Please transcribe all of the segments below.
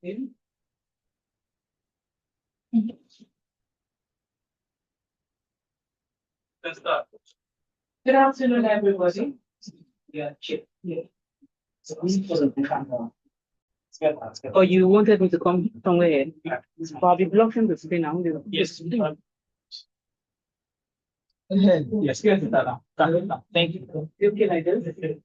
Let's start. Good afternoon, everybody. Yeah. Or you wanted me to come somewhere here? But I'll be blocking the screen now. Yes. Yes, thank you. Okay, like this. Okay.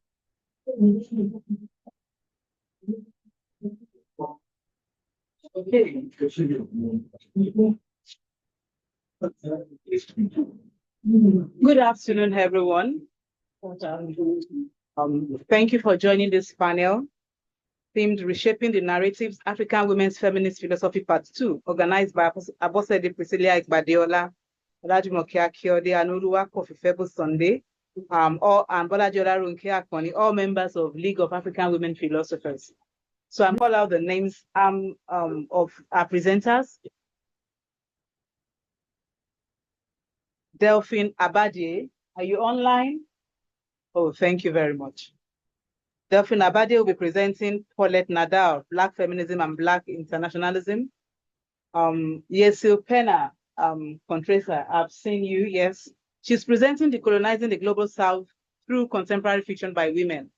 Good afternoon, everyone. Thank you for joining this panel themed Reshaping the Narratives, African Women's Feminist Philosophy Part 2, organized by Abosede Priscilla Igbadiola, Olajumoke Akiode, and Oluwakofifebo Sunday, and Bolajola Runke Akoni, all members of League of African Women Philosophers. So I'm calling out the names of our presenters. Delphine Abadie, are you online? Oh, thank you very much. Delphine Abadie will be presenting Paulette Nadal, Black Feminism and Black Internationalism. Yesil Pena Contresa, I've seen you, yes. She's presenting Decolonizing the Global South through Contemporary Fiction by Women.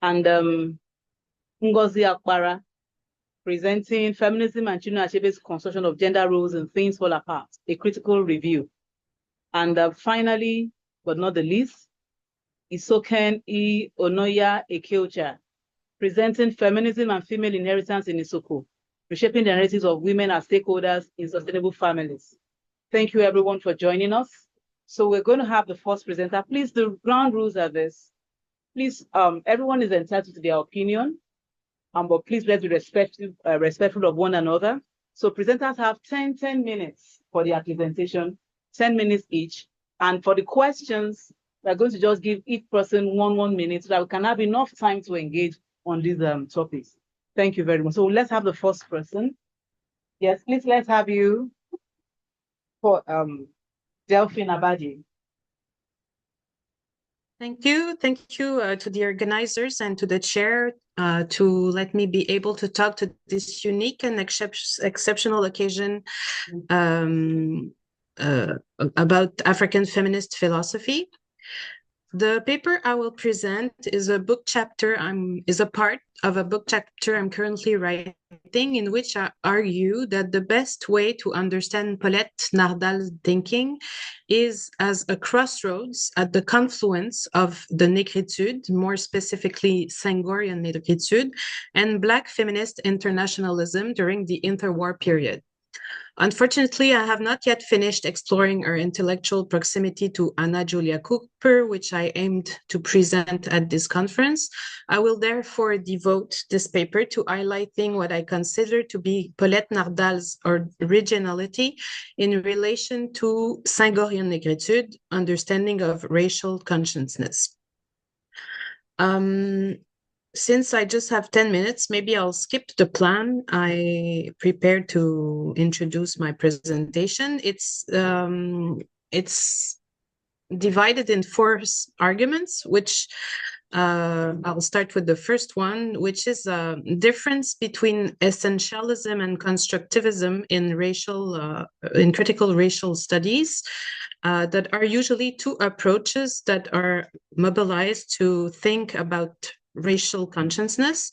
Ngozi Akbara, presenting Feminism and Chinua Achebe's Construction of Gender Roles and Things Fall Apart, a critical review. And finally, but not the least, Isoken E. Onoya Ekeocha, presenting Feminism and Female Inheritance in Isoko, reshaping the narratives of women as stakeholders in sustainable families. Thank you everyone for joining us. So we're going to have the first presenter. Please, the ground rules are this. Please, everyone is entitled to their opinion, but please let's be respectful of one another. So presenters have 10 minutes for their presentation, 10 minutes each. And for the questions, we're going to just give each person one minute so that we can have enough time to engage on these topics. Thank you very much. So let's have the first person. Yes, please, let's have you for Delphine Abadie. Thank you to the organizers and to the chair to let me be able to talk to this unique and exceptional occasion about African feminist philosophy. The paper I will present is a part of a book chapter I'm currently writing, in which I argue that the best way to understand Paulette Nardal's thinking is as a crossroads at the confluence of the Négritude, more specifically Senghorian Négritude, and Black feminist internationalism during the interwar period. Unfortunately, I have not yet finished exploring her intellectual proximity to Anna Julia Cooper, which I aimed to present at this conference. I will therefore devote this paper to highlighting what I consider to be Paulette Nardal's originality in relation to Senghorian Négritude, understanding of racial consciousness. Since I just have 10 minutes, maybe I'll skip the plan I prepared to introduce my presentation. It's divided in 4 arguments, which I'll start with the first one, which is a difference between essentialism and constructivism in critical racial studies. That are usually 2 approaches that are mobilized to think about racial consciousness,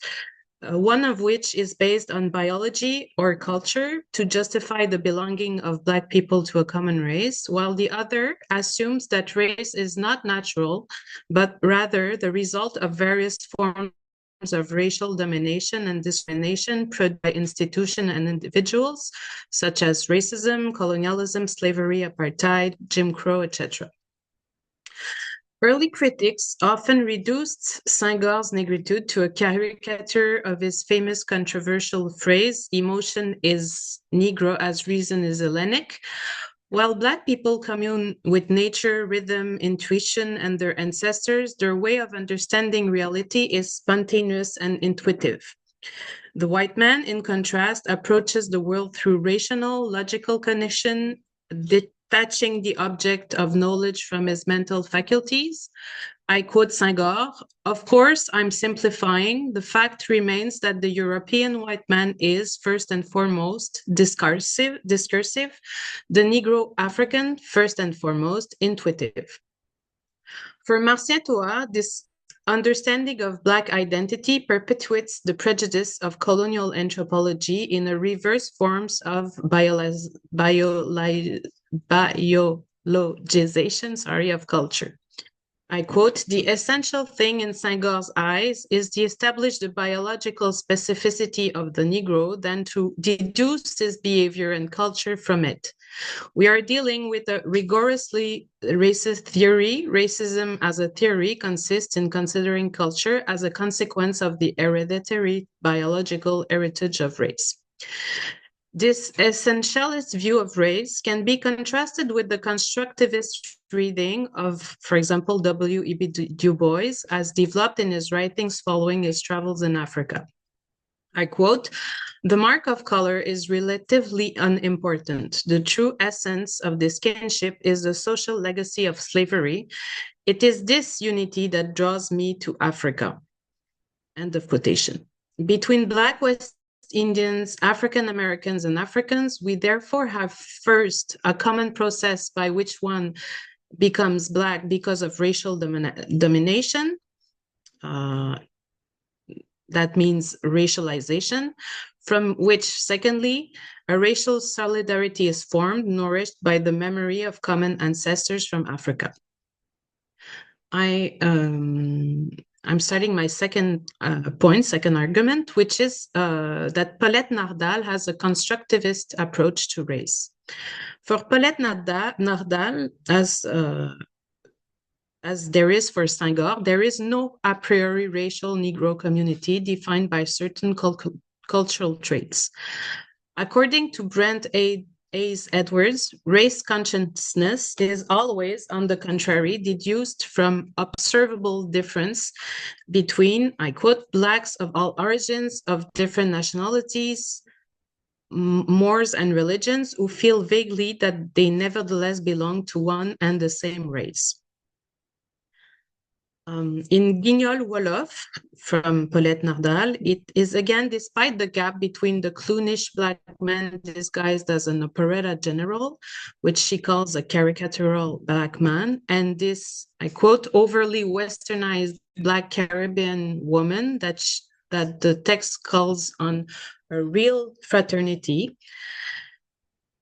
one of which is based on biology or culture to justify the belonging of Black people to a common race, while the other assumes that race is not natural, but rather the result of various forms of racial domination and discrimination produced by institutions and individuals, such as racism, colonialism, slavery, apartheid, Jim Crow, etc. Early critics often reduced Senghor's Négritude to a caricature of his famous controversial phrase, "Emotion is Negro as reason is Hellenic." While Black people commune with nature, rhythm, intuition, and their ancestors, their way of understanding reality is spontaneous and intuitive. The white man, in contrast, approaches the world through rational, logical cognition, detaching the object of knowledge from his mental faculties. I quote Senghor, of course, I'm simplifying. The fact remains that the European white man is, first and foremost, discursive, the Negro African, first and foremost, intuitive. For Marcien Toa, this understanding of Black identity perpetuates the prejudice of colonial anthropology in a reverse forms of biologization of culture. I quote, the essential thing in Senghor's eyes is to establish the biological specificity of the Negro than to deduce his behavior and culture from it. We are dealing with a rigorously racist theory. Racism as a theory consists in considering culture as a consequence of the hereditary biological heritage of race. This essentialist view of race can be contrasted with the constructivist reading of, for example, W.E.B. Du Bois, as developed in his writings following his travels in Africa. I quote, the mark of color is relatively unimportant. The true essence of this kinship is the social legacy of slavery. It is this unity that draws me to Africa. End of quotation. Between Black West Indians, African Americans, and Africans, we therefore have first a common process by which one becomes Black because of racial domination. That means racialization, from which, secondly, a racial solidarity is formed, nourished by the memory of common ancestors from Africa. I'm starting my second second argument, which is that Paulette Nardal has a constructivist approach to race. For Paulette Nardal, as there is for Senghor, there is no a priori racial Negro community defined by certain cultural traits. According to Brent A's Edwards, race consciousness is always, on the contrary, deduced from observable difference between, I quote, Blacks of all origins, of different nationalities, mores and religions, who feel vaguely that they nevertheless belong to one and the same race. In Guignol Wolof, from Paulette Nardal, it is again despite the gap between the clownish Black man disguised as an operetta general, which she calls a caricatural Black man, and this, I quote, overly westernized Black Caribbean woman that the text calls on a real fraternity.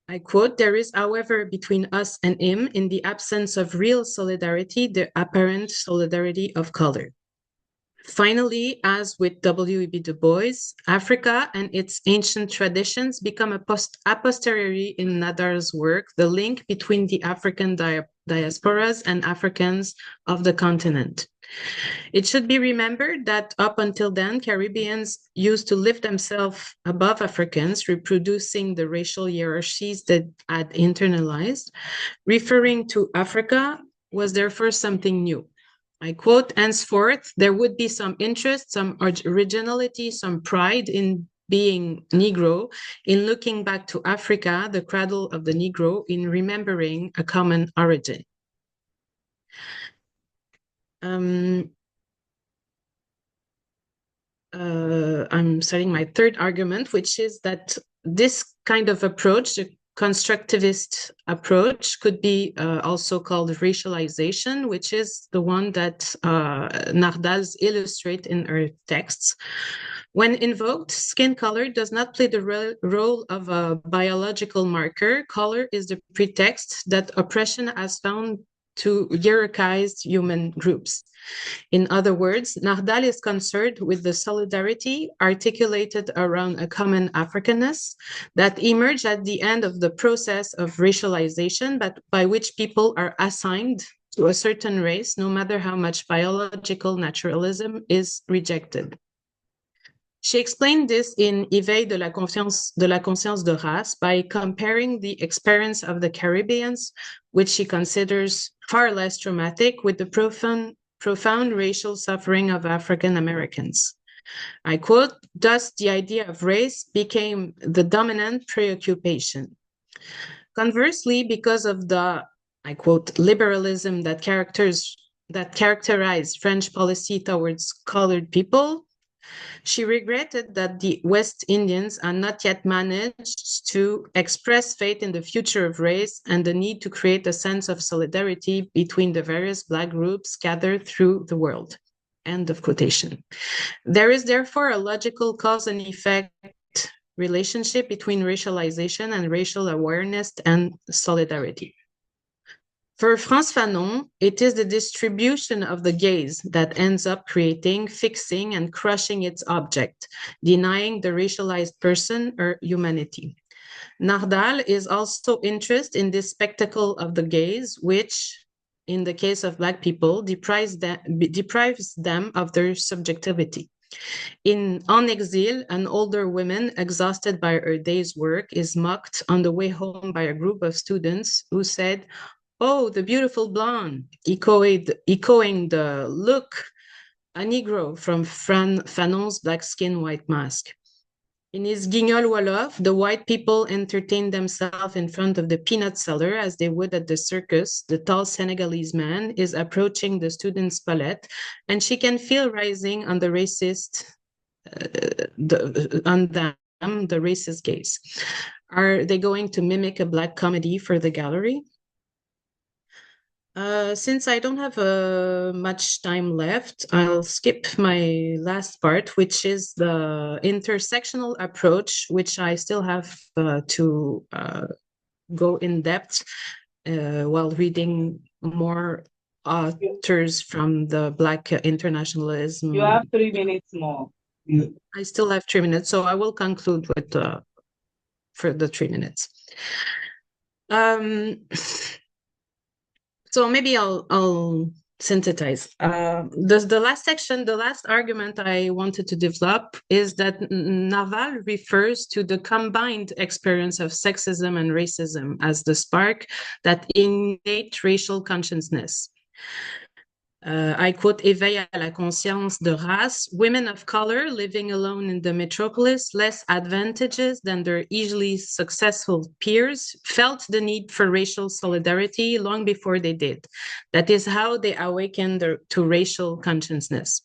I quote, there is, however, between us and him, in the absence of real solidarity, the apparent solidarity of color. Finally, as with W.E.B. Du Bois, Africa and its ancient traditions become a posteriori in Nadar's work, the link between the African diasporas and Africans of the continent. It should be remembered that up until then, Caribbeans used to lift themselves above Africans, reproducing the racial hierarchies that had internalized. Referring to Africa was therefore something new. I quote, henceforth, there would be some interest, some originality, some pride in being Negro, in looking back to Africa, the cradle of the Negro, in remembering a common origin. I'm starting my third argument, which is that this kind of approach, the constructivist approach, could be also called racialization, which is the one that Nardal's illustrate in her texts. When invoked, skin color does not play the role of a biological marker. Color is the pretext that oppression has found to hierarchize human groups. In other words, Nardal is concerned with the solidarity articulated around a common Africanness that emerged at the end of the process of racialization, but by which people are assigned to a certain race, no matter how much biological naturalism is rejected. She explained this in Éveil de la conscience de race by comparing the experience of the Caribbeans, which she considers far less traumatic, with the profound racial suffering of African Americans. I quote, thus the idea of race became the dominant preoccupation. Conversely, because of the, I quote, liberalism that characterized French policy towards colored people, she regretted that the West Indians had not yet managed to express faith in the future of race and the need to create a sense of solidarity between the various Black groups gathered through the world. End of quotation. There is therefore a logical cause and effect relationship between racialization and racial awareness and solidarity. For Frantz Fanon, it is the distribution of the gaze that ends up creating, fixing, and crushing its object, denying the racialized person or humanity. Nardal is also interested in this spectacle of the gaze, which, in the case of Black people, deprives them of their subjectivity. In En Exil, an older woman, exhausted by her day's work, is mocked on the way home by a group of students who said, "Oh, the beautiful blonde," echoing the "Look, a Negro" from Fanon's Black Skin, White Mask. In his Guignol Wolof, the white people entertain themselves in front of the peanut seller as they would at the circus. The tall Senegalese man is approaching the student's palette, and she can feel rising on the racist, the racist gaze. Are they going to mimic a Black comedy for the gallery? Since I don't have much time left, I'll skip my last part, which is the intersectional approach, which I still have to go in depth while reading more authors from the Black internationalism. You have 3 minutes more. I still have 3 minutes, so I will conclude with for the 3 minutes. So maybe I'll synthesize. The last section, the last argument I wanted to develop is that Narval refers to the combined experience of sexism and racism as the spark that innate racial consciousness. I quote, éveille à la conscience de race, women of color living alone in the metropolis, less advantageous than their easily successful peers, felt the need for racial solidarity long before they did. That is how they awakened to racial consciousness.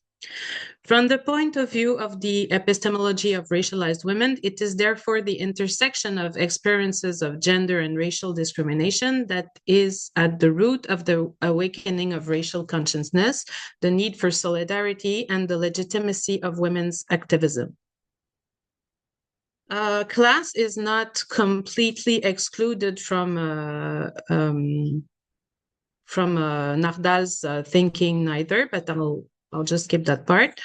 From the point of view of the epistemology of racialized women, it is therefore the intersection of experiences of gender and racial discrimination that is at the root of the awakening of racial consciousness, the need for solidarity, and the legitimacy of women's activism. Class is not completely excluded from Nardal's thinking neither, but I'll just skip that part.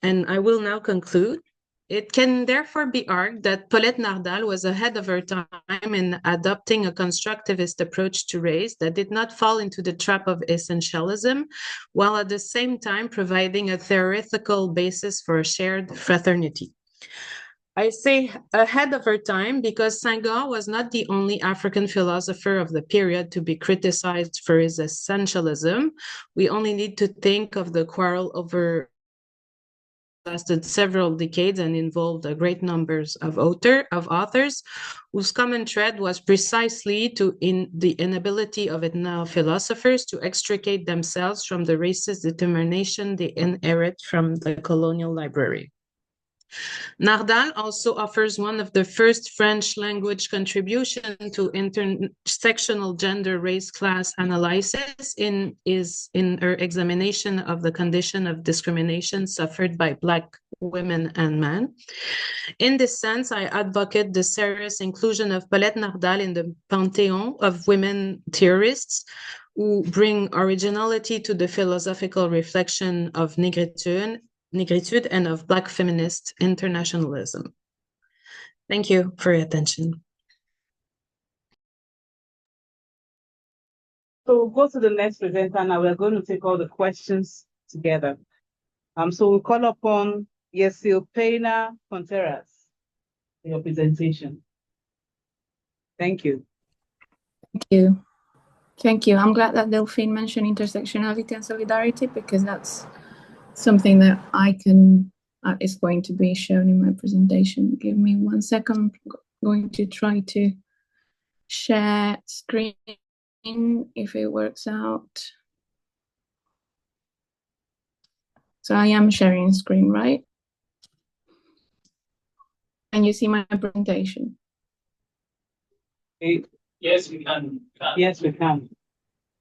And I will now conclude. It can therefore be argued that Paulette Nardal was ahead of her time in adopting a constructivist approach to race that did not fall into the trap of essentialism, while at the same time providing a theoretical basis for a shared fraternity. I say ahead of her time because Senghor was not the only African philosopher of the period to be criticized for his essentialism. We only need to think of the quarrel over lasted several decades and involved a great numbers of authors whose common thread was precisely in the inability of ethno-philosophers to extricate themselves from the racist determination they inherit from the colonial library. Nardal also offers one of the first French language contributions to intersectional gender, race, class analysis in her examination of the condition of discrimination suffered by Black women and men. In this sense, I advocate the serious inclusion of Paulette Nardal in the pantheon of women theorists who bring originality to the philosophical reflection of negritude and of Black feminist internationalism. Thank you for your attention. So we'll go to the next presenter now. We're going to take all the questions together. So we'll call upon Yesil Pena Contreras for your presentation. Thank you. Thank you. Thank you. I'm glad that Delphine mentioned intersectionality and solidarity because that's something that is going to be shown in my presentation. Give me 1 second. I'm going to try to share screen if it works out. So I am sharing screen, right? Can you see my presentation? Yes, we can. Yes, we can.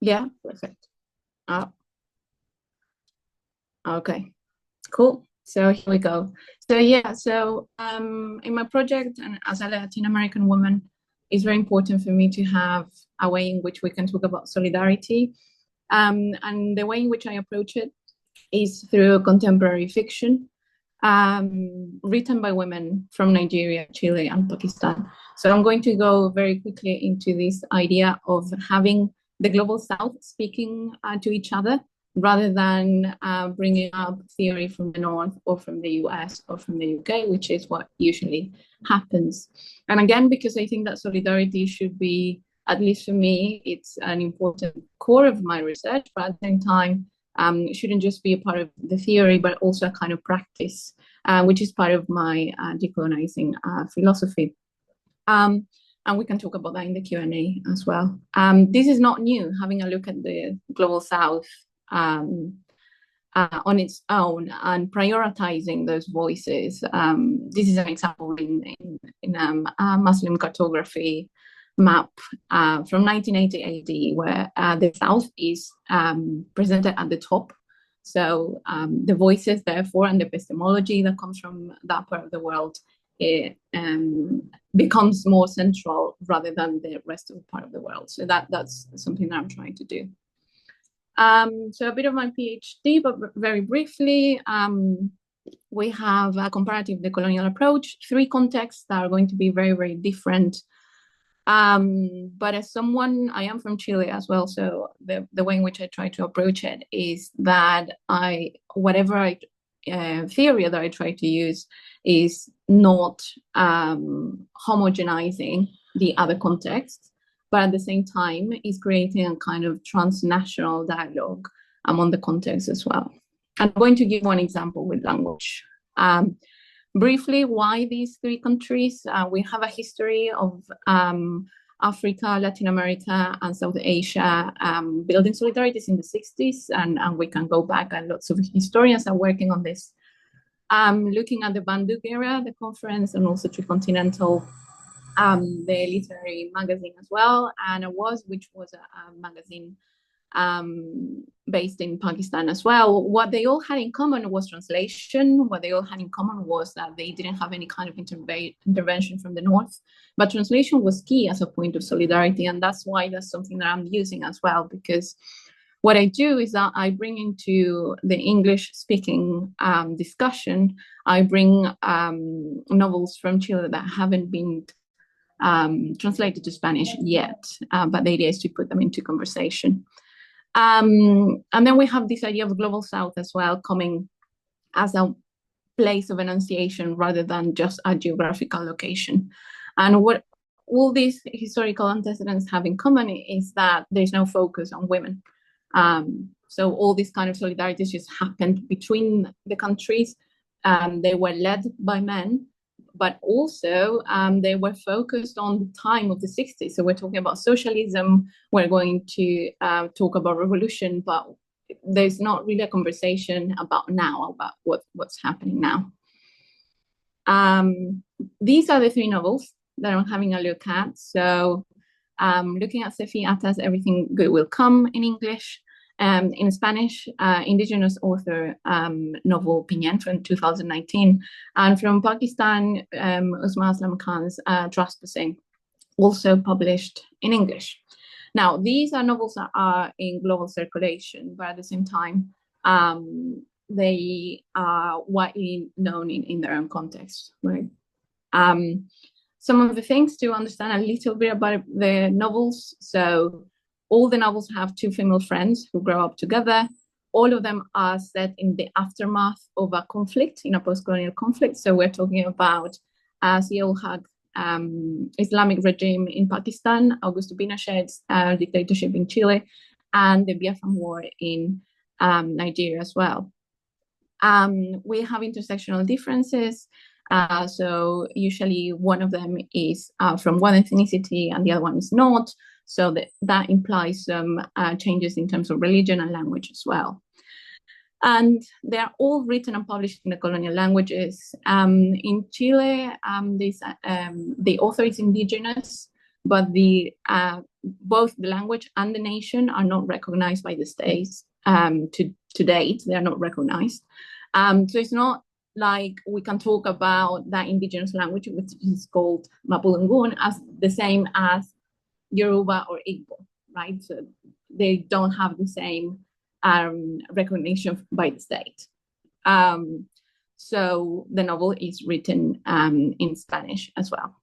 Yeah, perfect. Okay, cool. So here we go. So yeah, in my project, and as a Latin American woman, it's very important for me to have a way in which we can talk about solidarity. And the way in which I approach it is through contemporary fiction, written by women from Nigeria, Chile, and Pakistan. So I'm going to go very quickly into this idea of having the global South speaking to each other, rather than bringing up theory from the North or from the US or from the UK, which is what usually happens. And again, because I think that solidarity should be, at least for me, it's an important core of my research, but at the same time, it shouldn't just be a part of the theory, but also a kind of practice, which is part of my decolonizing philosophy. And we can talk about that in the Q&A as well. This is not new, having a look at the Global South on its own and prioritizing those voices. This is an example in a Muslim cartography map from 1980 AD, where the South is presented at the top. So the voices, therefore, and the epistemology that comes from that part of the world, it becomes more central rather than the rest of the part of the world. So that's something that I'm trying to do. So a bit of my PhD, but very briefly, we have a comparative decolonial approach, 3 contexts that are going to be very, very different. But as someone, I am from Chile as well, so the way in which I try to approach it is that whatever theory that I try to use is not homogenizing the other contexts, but at the same time is creating a kind of transnational dialogue among the contexts as well. I'm going to give one example with language. Briefly, why these 3 countries? We have a history of Africa, Latin America, and South Asia building solidarities in the 60s, and we can go back, and lots of historians are working on this. Looking at the Bandung era, the conference, and also Tricontinental, the literary magazine as well, and which was a magazine based in Pakistan as well. What they all had in common was translation. What they all had in common was that they didn't have any kind of intervention from the North, but translation was key as a point of solidarity, and that's why that's something that I'm using as well, because what I do is that I bring into the English-speaking discussion, I bring novels from Chile that haven't been translated to Spanish yet, but the idea is to put them into conversation. And then we have this idea of Global South as well, coming as a place of enunciation rather than just a geographical location. And what all these historical antecedents have in common is that there's no focus on women. So all these kind of solidarities just happened between the countries. They were led by men, but also they were focused on the time of the 60s. So we're talking about socialism, we're going to talk about revolution, but there's not really a conversation about now, about what's happening now. These are the 3 novels that I'm having a look at. So looking at Sefi Atta's Everything Good Will Come in English, in Spanish, indigenous author novel Pinyan from 2019, and from Pakistan, Usma Aslam Khan's Trespassing, also published in English. Now, these are novels that are in global circulation, but at the same time, they are widely known in their own context, right? Some of the things to understand a little bit about the novels. So all the novels have 2 female friends who grow up together. All of them are set in the aftermath of a conflict, in a post-colonial conflict. So we're talking about Ziaul-Haq Islamic regime in Pakistan, Augusto Pinochet's dictatorship in Chile, and the Biafran War in Nigeria as well. We have intersectional differences. So usually one of them is from one ethnicity and the other one is not. So that implies some changes in terms of religion and language as well. And they are all written and published in the colonial languages. In Chile, the author is indigenous, but both the language and the nation are not recognized by the states to date. They are not recognized. So it's not like we can talk about that indigenous language, which is called Mapudungun, as the same as Yoruba or Igbo, right? So they don't have the same recognition by the state. So the novel is written in Spanish as well.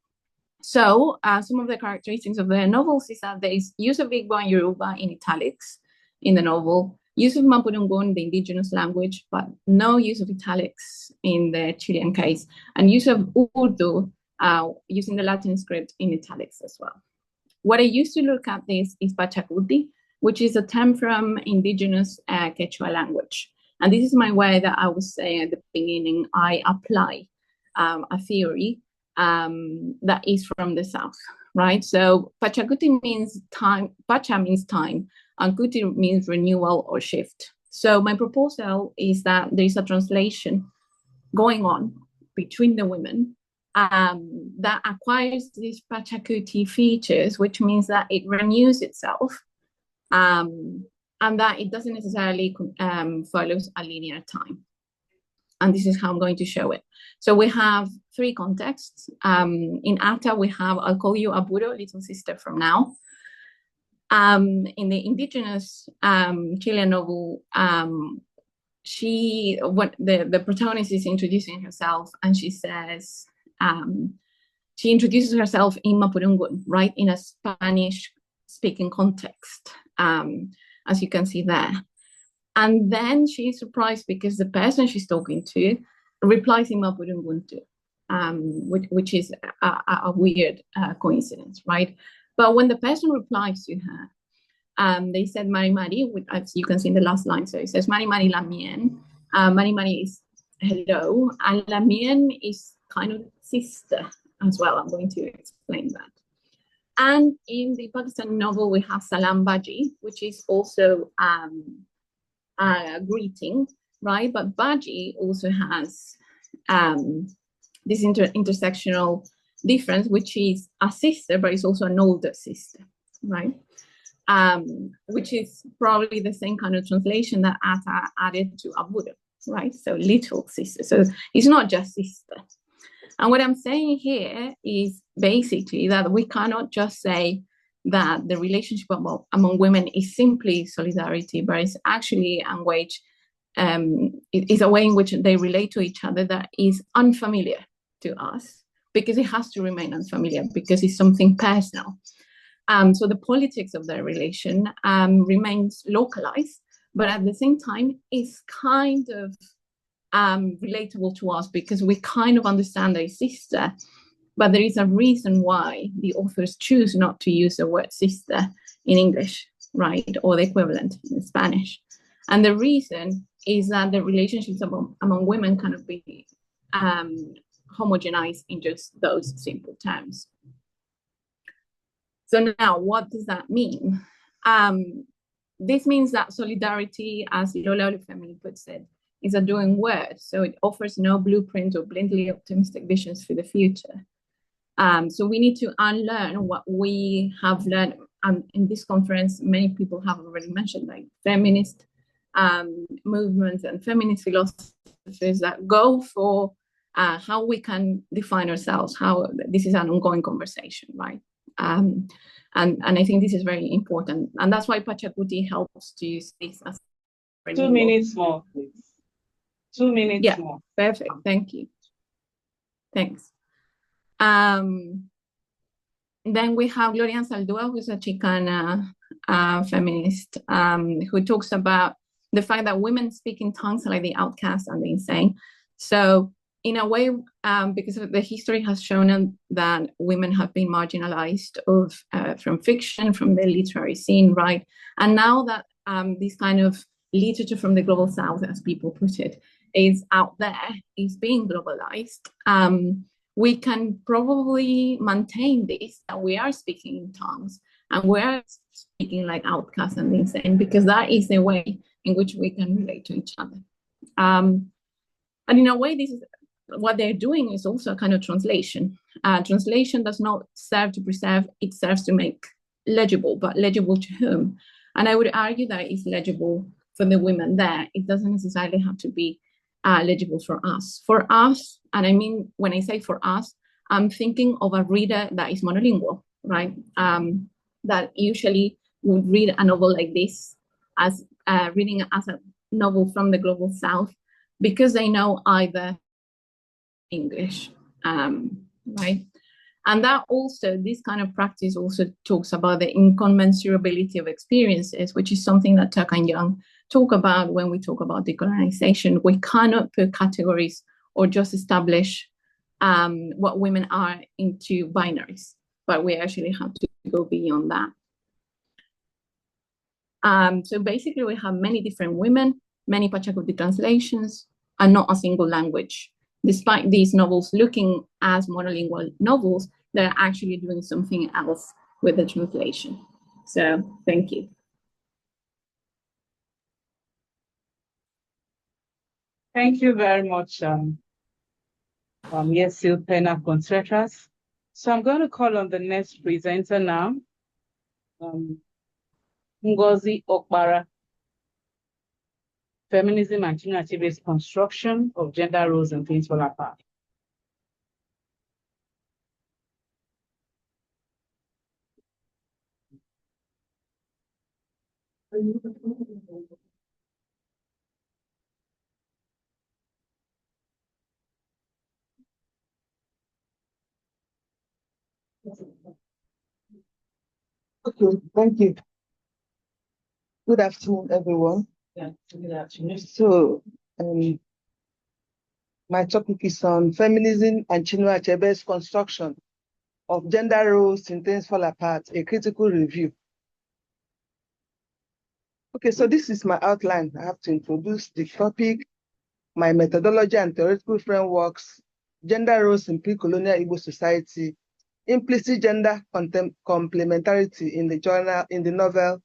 So some of the characteristics of the novels is that there is use of Igbo and Yoruba in italics in the novel, use of Mapudungun, the indigenous language, but no use of italics in the Chilean case, and use of Urdu using the Latin script in italics as well. What I used to look at this is Pachacuti, which is a term from indigenous Quechua language. And this is my way that I was saying at the beginning, I apply a theory that is from the South, right? So Pachacuti means time, Pacha means time, and Kuti means renewal or shift. So my proposal is that there is a translation going on between the women that acquires these Pachacuti features, which means that it renews itself and that it doesn't necessarily follows a linear time. And this is how I'm going to show it. So we have three contexts. In Ata, we have, I'll call you Aburo, little sister from now. In the indigenous Chilean novel, the protagonist is introducing herself, and she says, she introduces herself in Mapudungun, right, in a Spanish-speaking context, as you can see there. And then she's surprised because the person she's talking to replies in Mapudungun too, which is a weird coincidence, right? But when the person replies to her, they said Mari Mari, as you can see in the last line. So it says Mari Mari la mien. Mari Mari is hello, and la mien is kind of sister as well. I'm going to explain that. And in the Pakistani novel, we have Salam Baji, which is also a greeting, right? But Baji also has this intersectional difference, which is a sister, but it's also an older sister, right? Which is probably the same kind of translation that Ata added to Abura, right? So little sister. So it's not just sister. And what I'm saying here is basically that we cannot just say that the relationship among women is simply solidarity, but it's actually a way in which they relate to each other that is unfamiliar to us, because it has to remain unfamiliar, because it's something personal. So the politics of their relation remains localized, but at the same time, it's kind of relatable to us because we kind of understand their sister, but there is a reason why the authors choose not to use the word sister in English, right, or the equivalent in Spanish. And the reason is that the relationships among women cannot be homogenized in just those simple terms. So now, what does that mean? This means that solidarity, as Lola Olufemi puts it, is a doing word. So it offers no blueprint or blindly optimistic visions for the future. So we need to unlearn what we have learned. In this conference, many people have already mentioned, like feminist movements and feminist philosophies that go for how we can define ourselves, how this is an ongoing conversation, right? And I think this is very important. And that's why Pachacuti helps to use this as 2 minutes more, please. 2 minutes more. Perfect. Thank you. Thanks. Then we have Gloria Saldúa, who's a Chicana feminist, who talks about the fact that women speak in tongues like the outcast and the insane. So in a way, because the history has shown that women have been marginalized from fiction, from the literary scene, right? And now that this kind of literature from the global south, as people put it, is out there, is being globalized, we can probably maintain this, that we are speaking in tongues and we are speaking like outcasts and insane, because that is the way in which we can relate to each other. And in a way, this is what they're doing is also a kind of translation. Translation does not serve to preserve, it serves to make legible, but legible to whom? And I would argue that it's legible for the women there. It doesn't necessarily have to be legible for us. For us, and I mean, when I say for us, I'm thinking of a reader that is monolingual, right? That usually would read a novel like this as reading as a novel from the global south, because they know either English, right? And that also, this kind of practice also talks about the incommensurability of experiences, which is something that Tuck and Young talk about when we talk about decolonization. We cannot put categories or just establish what women are into binaries, but we actually have to go beyond that. So basically we have many different women, many Pachacuti translations, and not a single language. Despite these novels looking as monolingual novels, they're actually doing something else with the translation. So thank you. Thank you very much, Yesil Pena Contreras. So I'm going to call on the next presenter now, Ngozi Okpara, Feminism and Community-Based Construction of Gender Roles and Things Fall Apart. Okay, thank you. Good afternoon, everyone. Yeah, good afternoon. So, my topic is on feminism and Chinua Achebe's construction of gender roles in Things Fall Apart, a critical review. Okay, so this is my outline. I have to introduce the topic, my methodology and theoretical frameworks, gender roles in pre-colonial Igbo society, implicit gender complementarity in the novel,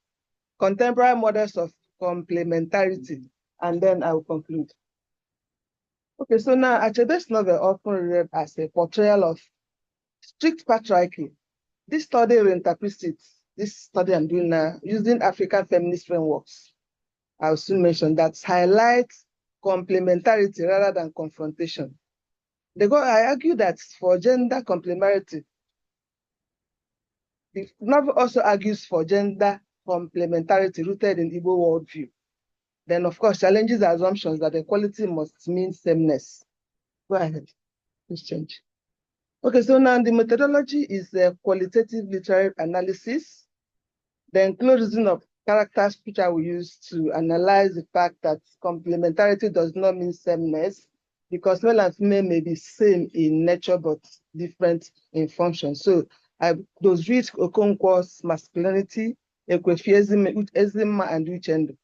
contemporary models of complementarity, and then I will conclude. Okay, so now Achebe's novel often read as a portrayal of strict patriarchy. This study reinterprets it, this study I'm doing now, using African feminist frameworks. I'll soon mention that highlights complementarity rather than confrontation. I argue that for gender complementarity, the novel also argues for gender complementarity rooted in Igbo worldview. Then, of course, challenges the assumptions that equality must mean sameness. Go ahead, please change. Okay, so now the methodology is a qualitative literary analysis, the inclusion of characters which I will use to analyze the fact that complementarity does not mean sameness, because male and female may be same in nature but different in function. So those read Okonkwo's masculinity, Ekwefiesim, Ezima, and Uchendu.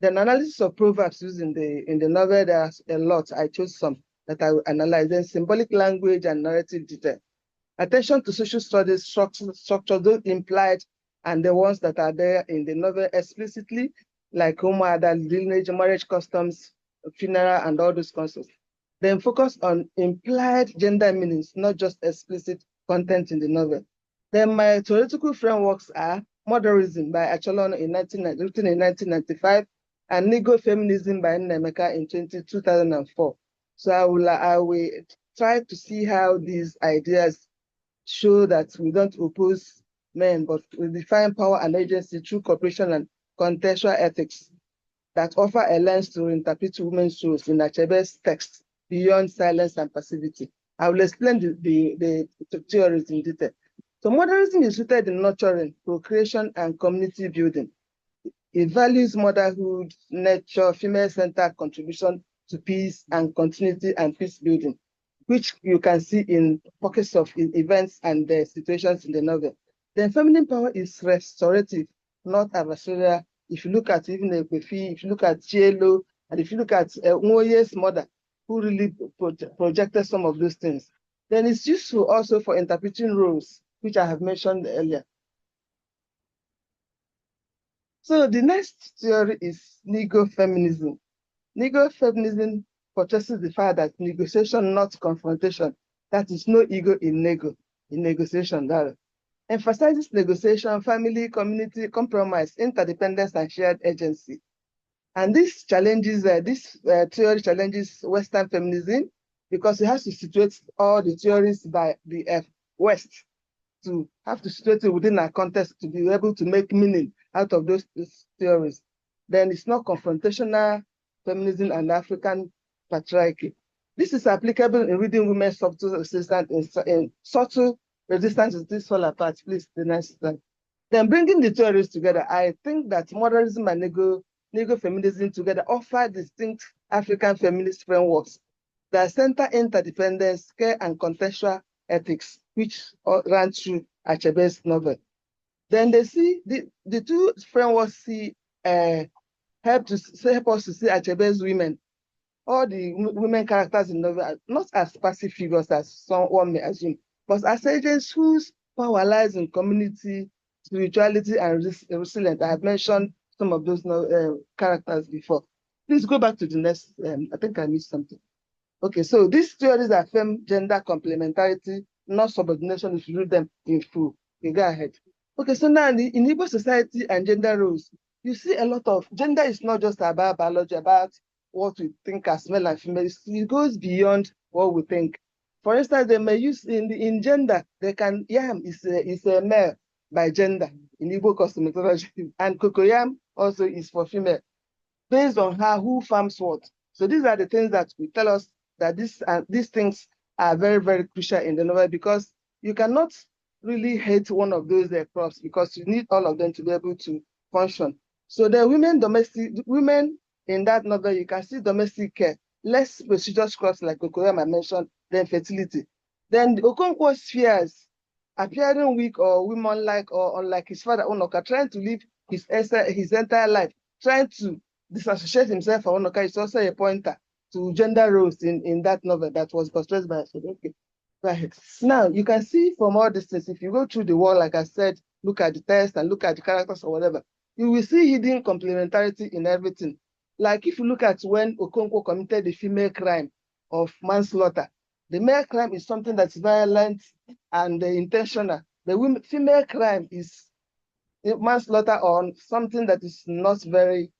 The analysis of proverbs used in the novel, there's a lot. I chose some that I will analyze. Then symbolic language and narrative detail. Attention to social studies structure, those implied and the ones that are there in the novel explicitly, like Homo, lineage, marriage customs, funeral, and all those concepts. Then focus on implied gender meanings, not just explicit content in the novel. Then my theoretical frameworks are Modernism by Acholon written in 1995, and Nego Feminism by Nnemeka in 2004. So I will try to see how these ideas show that we don't oppose men, but we define power and agency through cooperation and contextual ethics that offer a lens to interpret women's roles in Achebe's text beyond silence and passivity. I will explain the theories in detail. So modernism is rooted in nurturing, procreation, and community building. It values motherhood, nature, female-centered contribution to peace and continuity and peace building, which you can see in pockets of events and the situations in the novel. Then feminine power is restorative, not adversarial. If you look at even Ekwefi, if you look at Chielo And if you look at Nwoye's mother, who really projected some of those things, then it's useful also for interpreting roles, which I have mentioned earlier. So the next theory is nego-feminism. Nego-feminism portrays the fact that negotiation, not confrontation. That is no ego in negotiation. That emphasizes negotiation, family, community, compromise, interdependence, and shared agency. And this challenges, theory challenges Western feminism because it has to situate all the theories by the West to have to situate it within a context to be able to make meaning out of those theories. Then it's not confrontational feminism and African patriarchy. This is applicable in reading women's subtle resistance in subtle resistance to this fall apart. Please, the next slide. Then bringing the theories together, I think that modernism and nego-feminism together offer distinct African feminist frameworks that center interdependence, care, and contextual ethics, which ran through Achebe's novel. Then they see the two frameworks help us to see Achebe's women, all the women characters in the novel, not as passive figures as someone may assume, but as agents whose power lies in community, spirituality, and resilience. I have mentioned some of those characters before. Please go back to the next. I think I missed something. Okay, so these theories affirm gender complementarity, not subordination if you read them in full. Okay, go ahead. Okay, so now in Igbo society and gender roles, you see a lot of gender is not just about biology, about what we think as male and female. It goes beyond what we think. For instance, they may use in gender, they can yam is a male by gender in Igbo cosmetology, and cocoyam also is for female, based on who farms what. So these are the things that will tell us that these things are very, very crucial in the novel, because you cannot really hate one of those crops because you need all of them to be able to function. So the women in that novel, you can see domestic care, less prestigious crops like cocoyam I mentioned, then fertility. Then the Okonkwo fears appearing weak or woman-like or unlike his father Onoka, trying to live his entire life, trying to disassociate himself from Onoka is also a pointer to gender roles in that novel that was portrayed by us. Okay, right. Now you can see from all these things, if you go through the world, like I said, look at the text and look at the characters or whatever, you will see hidden complementarity in everything. Like if you look at when Okonkwo committed the female crime of manslaughter, the male crime is something that's violent and intentional. The female crime is manslaughter on something that is not very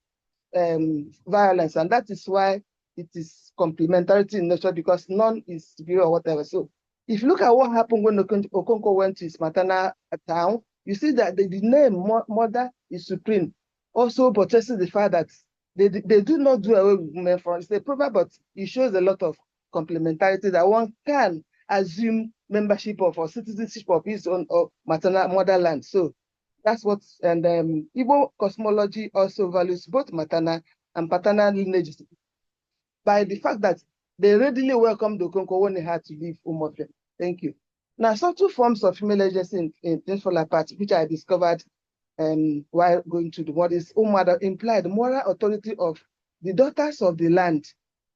violence, and that is why it is complementarity in nature, because none is superior or whatever. So if you look at what happened when Okonkwo went to his maternal town, you see that the name mother is supreme also portrays the fact that they do not do away with women. For it's a proverb, but it shows a lot of complementarity that one can assume membership of or citizenship of his own or maternal motherland. So that's what, and Igbo cosmology also values both maternal and paternal lineages by the fact that they readily welcomed Okonkwo when they had to leave Umuofia. Thank you. Now, subtle forms of female agency in Things Fall Apart, which I discovered while going to the what is Umada implied moral authority of the daughters of the land.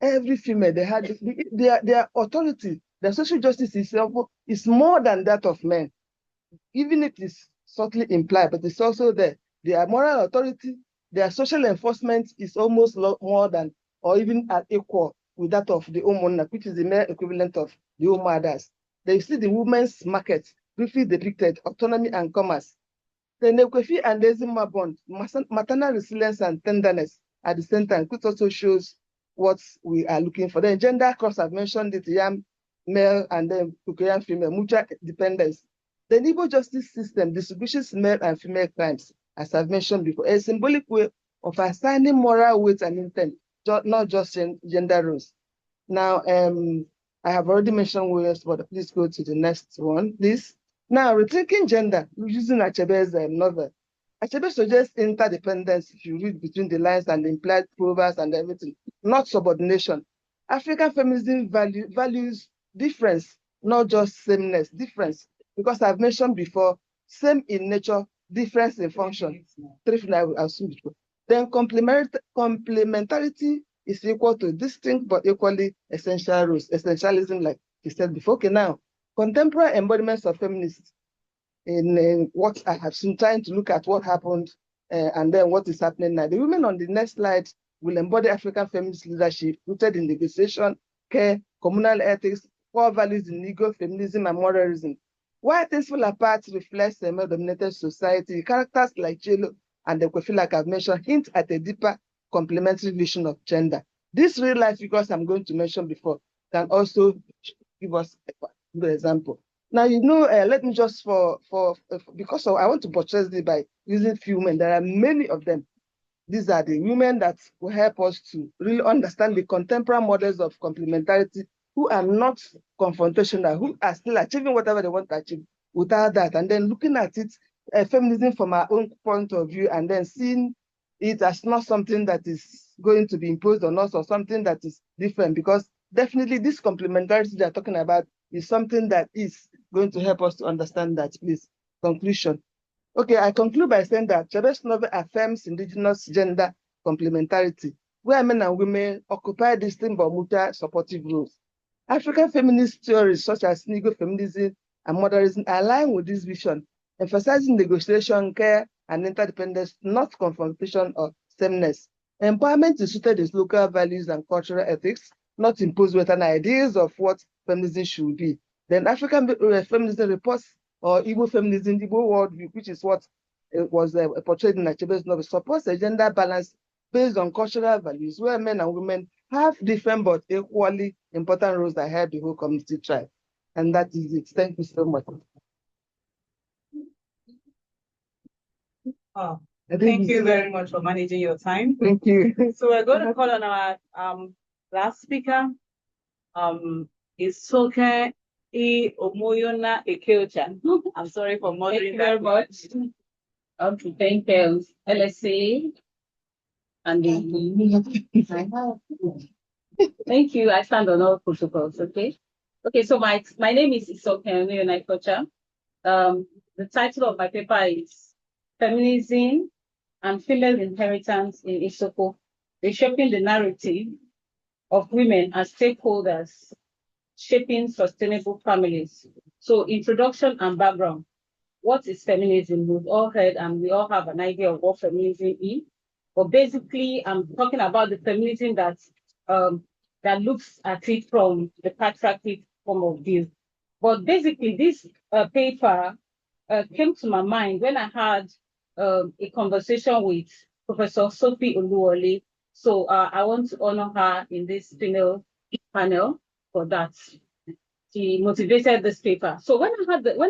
Every female, they had their authority, their social justice itself is more than that of men, even if it's subtly implied, but it's also there. Their moral authority, their social enforcement is almost more than or even at equal with that of the Omona, which is the male equivalent of the Omadas. They see the women's market briefly depicted, autonomy and commerce. The Nekwefi and Ezima bond, maternal resilience and tenderness at the same time, which also shows what we are looking for. Then gender cross, I've mentioned it, yam male and then Kukoyan female, mutual dependence. The Igbo justice system distinguishes male and female crimes, as I've mentioned before, a symbolic way of assigning moral weight and intent, not just gender roles. Now, I have already mentioned ways, but please go to the next one, please. Now, rethinking gender, using Achebe's novel. Achebe suggests interdependence if you read between the lines and the implied proverbs and everything, not subordination. African feminism values difference, not just sameness, difference. Because I've mentioned before, same in nature, difference in function. Then complementarity is equal to distinct but equally essential roles, essentialism, like he said before. Okay, now, contemporary embodiments of feminists in what I have seen, trying to look at what happened and then what is happening now. The women on the next slide will embody African feminist leadership rooted in negotiation, care, communal ethics, core values in ego, feminism, and moralism. While things fall apart reflects a male-dominated society, characters like J.Lo and Ekwefi, like I've mentioned, hint at a deeper complementary vision of gender. These real-life figures I'm going to mention before can also give us a good example. Now, let me just because I want to portray this by using few women. There are many of them. These are the women that will help us to really understand the contemporary models of complementarity who are not confrontational, who are still achieving whatever they want to achieve without that. And then looking at it, feminism from our own point of view, and then seeing it as not something that is going to be imposed on us or something that is different, because definitely this complementarity they're talking about is something that is going to help us to understand that. Please, conclusion. Okay, I conclude by saying that Chabe's novel affirms indigenous gender complementarity, where men and women occupy distinct but mutual supportive roles. African feminist theories such as Negro-feminism and modernism align with this vision, emphasizing negotiation, care, and interdependence, not confrontation or sameness. Empowerment is suited with local values and cultural ethics, not imposed Western ideas of what feminism should be. Then African feminism reports, or Igbo feminism, Igbo worldview, which is what was portrayed in Achebe's novel, supports a gender balance based on cultural values, where men and women have different but equally important roles that help the whole community thrive. And that is it. Thank you so much. Oh, thank you very much for managing your time. Thank you. So we're going to call on our last speaker. Isoke Omoyona Ekeocha. I'm sorry for murdering that. Thank you very much. I want to thank LSA and thank you. I stand on all protocols, okay? Okay, so my name is Isoke Omoyona Ekeocha. The title of my paper is Feminism and Female Inheritance in Isoko, Reshaping the Narrative of Women as Stakeholders, Shaping Sustainable Families. So introduction and background. What is feminism? We've all heard and we all have an idea of what feminism is. But basically, I'm talking about the feminism that looks at it from the patriarchal form of view. But basically, this paper came to my mind when I had a conversation with Professor Sophie Oluwole. So I want to honor her in this female panel for that. She motivated this paper. So when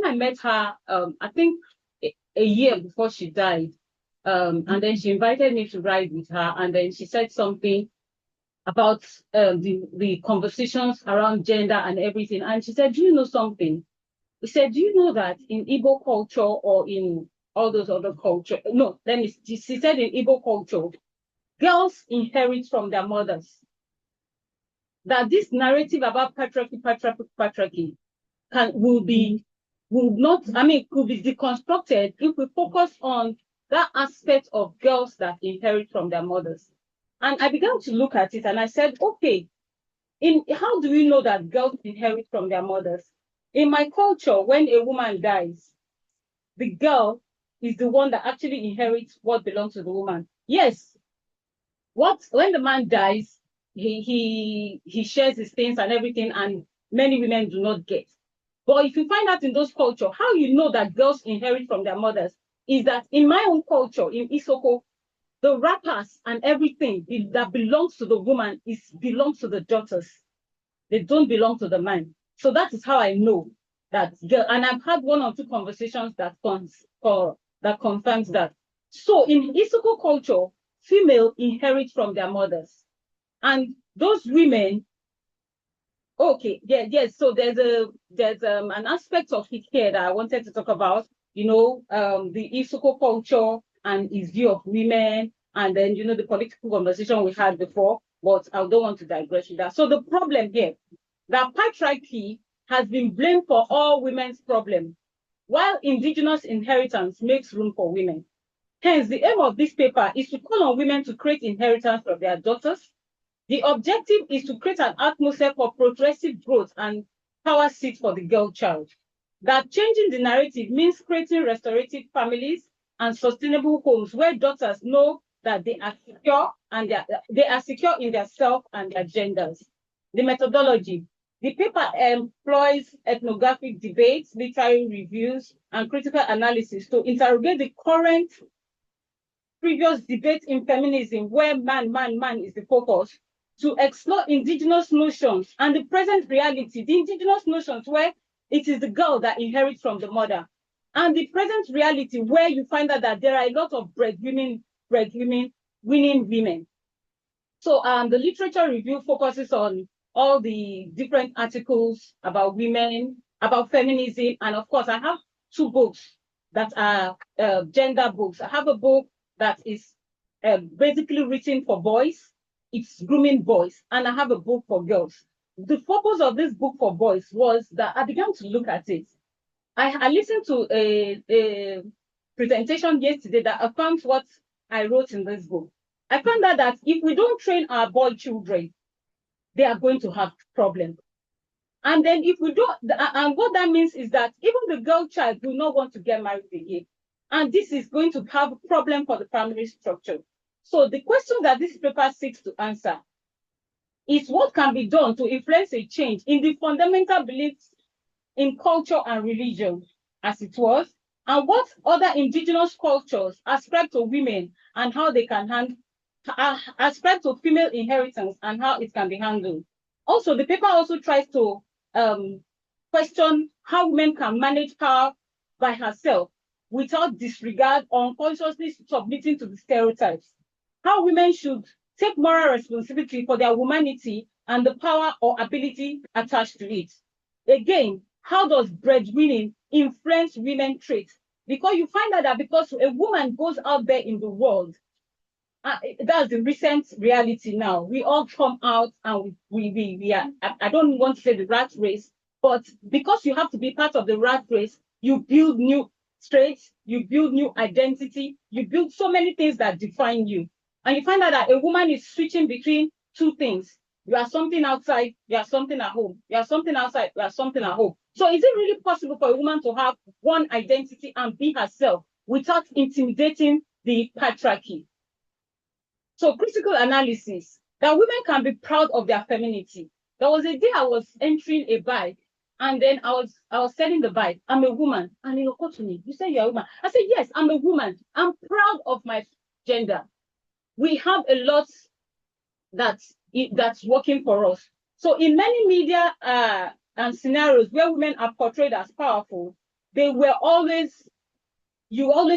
I met her, I think a year before she died, and then she invited me to ride with her, and then she said something about the conversations around gender and everything. And she said, do you know something? She said, do you know that in Igbo culture or in all those other cultures, she said in Igbo culture, girls inherit from their mothers. That this narrative about patriarchy could be deconstructed if we focus on that aspect of girls that inherit from their mothers. And I began to look at it and I said, okay, how do we know that girls inherit from their mothers? In my culture, when a woman dies, the girl is the one that actually inherits what belongs to the woman. Yes, when the man dies, he shares his things and everything, and many women do not get. But if you find out in those cultures, how you know that girls inherit from their mothers is that in my own culture, in Isoko, the wrappers and everything that belongs to the woman belongs to the daughters. They don't belong to the man. So that is how I know that girl. And I've had one or two conversations that confirms that. So in Isoko culture, female inherit from their mothers. And those women, okay, yes. So there's an aspect of it here that I wanted to talk about, the Isoko culture and its view of women, and then, the political conversation we had before, but I don't want to digress with that. So the problem here, that patriarchy has been blamed for all women's problems, while indigenous inheritance makes room for women. Hence, the aim of this paper is to call on women to create inheritance for their daughters, The objective is to create an atmosphere for progressive growth and power seat for the girl child. That changing the narrative means creating restorative families and sustainable homes where daughters know that they are secure and they are secure in their self and their genders. The methodology. The paper employs ethnographic debates, literary reviews, and critical analysis to interrogate the current previous debate in feminism where man is the focus, to explore indigenous notions and the present reality, the indigenous notions where it is the girl that inherits from the mother, and the present reality where you find out that there are a lot of winning women. So the literature review focuses on all the different articles about women, about feminism, and of course I have 2 books that are gender books. I have a book that is basically written for boys. It's grooming boys, and I have a book for girls. The purpose of this book for boys was that I began to look at it. I listened to a presentation yesterday that affirms what I wrote in this book. I found out that if we don't train our boy children, they are going to have problems. And then if we don't, and what that means is that even the girl child will not want to get married again. And this is going to have a problem for the family structure. So the question that this paper seeks to answer is what can be done to influence a change in the fundamental beliefs in culture and religion as it was, and what other indigenous cultures ascribe to women and how they can ascribe to female inheritance and how it can be handled. Also, the paper also tries to question how women can manage power by herself without disregard or unconsciously submitting to the stereotypes. How women should take moral responsibility for their womanity and the power or ability attached to it. Again, how does breadwinning influence women traits? Because you find out that because a woman goes out there in the world, that's the recent reality now. We all come out and we are, I don't want to say the rat race, but because you have to be part of the rat race, you build new traits, you build new identity, you build so many things that define you. And you find out that a woman is switching between 2 things. You are something outside, you are something at home. You are something outside, you are something at home. So is it really possible for a woman to have one identity and be herself without intimidating the patriarchy? So critical analysis, that women can be proud of their femininity. There was a day I was entering a bike, and then I was selling the bike. I'm a woman, and it occurred to me, you say you're a woman. I said, yes, I'm a woman. I'm proud of my gender. We have a lot that's working for us. So in many media and scenarios where women are portrayed as powerful, you always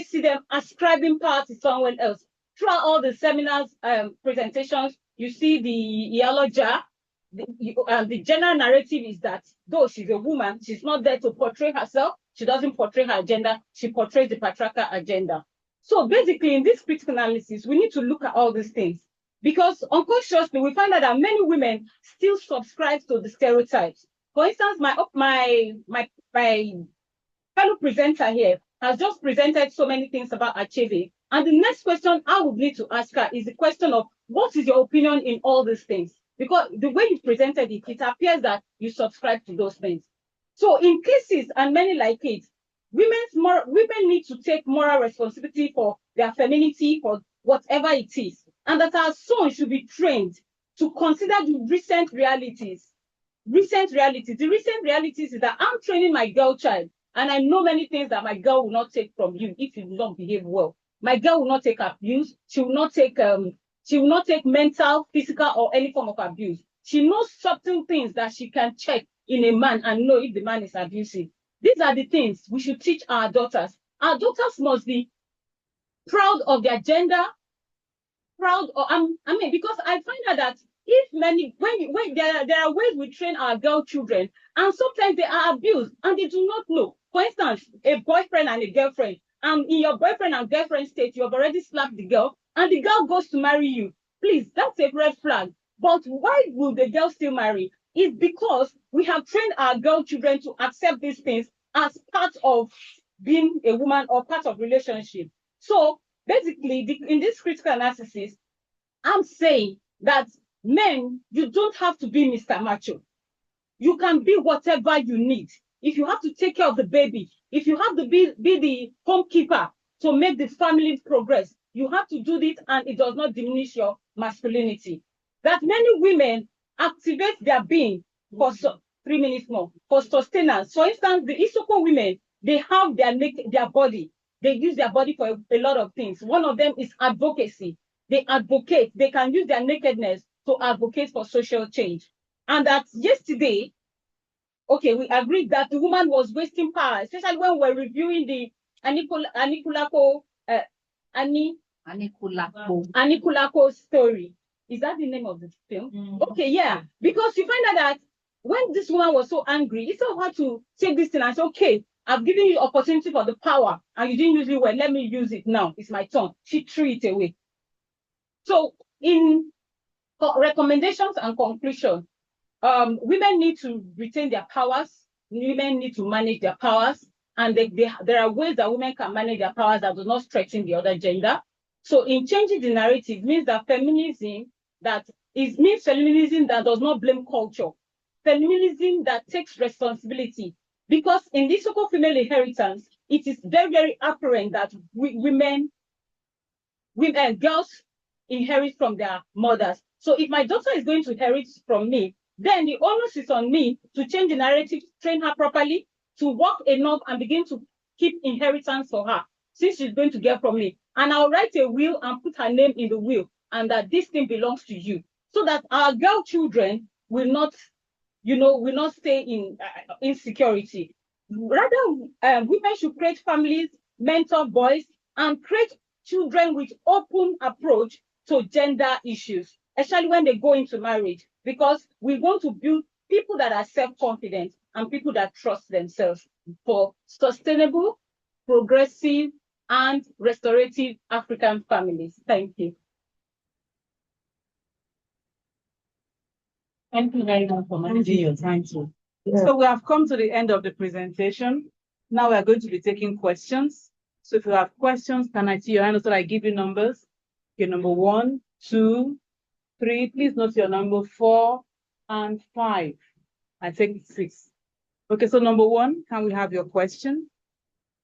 see them ascribing power to someone else. Throughout all the seminars, presentations, you see the Iyaloja. The general narrative is that though she's a woman, she's not there to portray herself. She doesn't portray her agenda. She portrays the patriarchal agenda. So basically, in this critical analysis, we need to look at all these things because unconsciously we find out that many women still subscribe to the stereotypes. For instance, my fellow presenter here has just presented so many things about achieving. And the next question I would need to ask her is the question of what is your opinion in all these things? Because the way you presented it, it appears that you subscribe to those things. So in cases, and many like it, women need to take moral responsibility for their femininity, for whatever it is, and that our sons should be trained to consider the recent realities. The recent realities is that I'm training my girl child, and I know many things that my girl will not take from you if you do not behave well. My girl will not take abuse. She will not take mental, physical, or any form of abuse. She knows subtle things that she can check in a man and know if the man is abusive. These are the things we should teach our daughters. Our daughters must be proud of their gender, because I find out that when there are ways we train our girl children, and sometimes they are abused and they do not know. For instance, a boyfriend and a girlfriend, and in your boyfriend and girlfriend state, you have already slapped the girl, and the girl goes to marry you. Please, that's a red flag. But why will the girl still marry? It's because we have trained our girl children to accept these things as part of being a woman or part of relationship. So basically, in this critical analysis, I'm saying that Men, you don't have to be Mr. Macho. You can be whatever you need. If you have to take care of the baby, if you have to be the homekeeper to make the family progress, you have to do this, and it does not diminish your masculinity. That many women activate their being for 3 minutes more, for sustenance. For instance, the Isoko women, they have their body. They use their body for a lot of things. One of them is advocacy. They advocate. They can use their nakedness to advocate for social change. And that yesterday, okay, we agreed that the woman was wasting power, especially when we're reviewing the Anikulako story. Is that the name of the film? Okay, yeah. Because you find out that when this woman was so angry, it's so hard to take this thing and say, okay, I've given you opportunity for the power and you didn't use it well. Let me use it now. It's my turn. She threw it away. So in recommendations and conclusion, women need to retain their powers. Women need to manage their powers. And there are ways that women can manage their powers that do not threaten the other gender. So in changing the narrative means that feminism that does not blame culture. Feminism that takes responsibility. Because in this so-called female inheritance, it is very, very apparent that girls inherit from their mothers. So if my daughter is going to inherit from me, then the onus is on me to change the narrative, train her properly, to work enough and begin to keep inheritance for her, since she's going to get from me. And I'll write a will and put her name in the will, and that this thing belongs to you, so that our girl children will not stay in insecurity. Rather, women should create families, mentor boys, and create children with open approach to gender issues, especially when they go into marriage, because we want to build people that are self-confident and people that trust themselves for sustainable, progressive, and restorative African families. Thank you. Thank you very much for managing your time too. Yeah. So we have come to the end of the presentation. Now we are going to be taking questions. So if you have questions, can I see your hand so I give you numbers? Okay, number 1, 2, 3. Please note your number 4 and 5. I take 6. Okay, so number 1, can we have your question?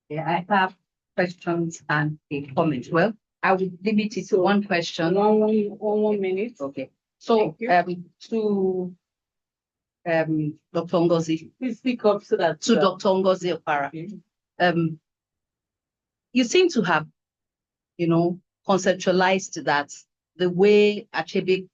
Yeah, I have questions and a comment. Well, I would limit it to one question. One minute. Okay. So to Dr. Ngozi. Please speak up so that to Dr. Ngozi Opara. Okay. You seem to have, conceptualized that the way Achebe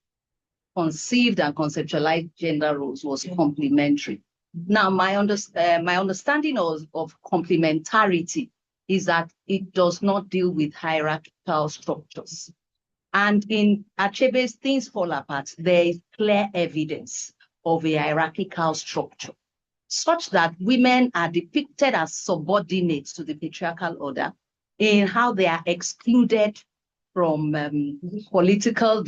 conceived and conceptualized gender roles was complementary. Now, my understanding of complementarity is that it does not deal with hierarchical structures. And in Achebe's Things Fall Apart, there is clear evidence of a hierarchical structure, such that women are depicted as subordinates to the patriarchal order in how they are excluded from political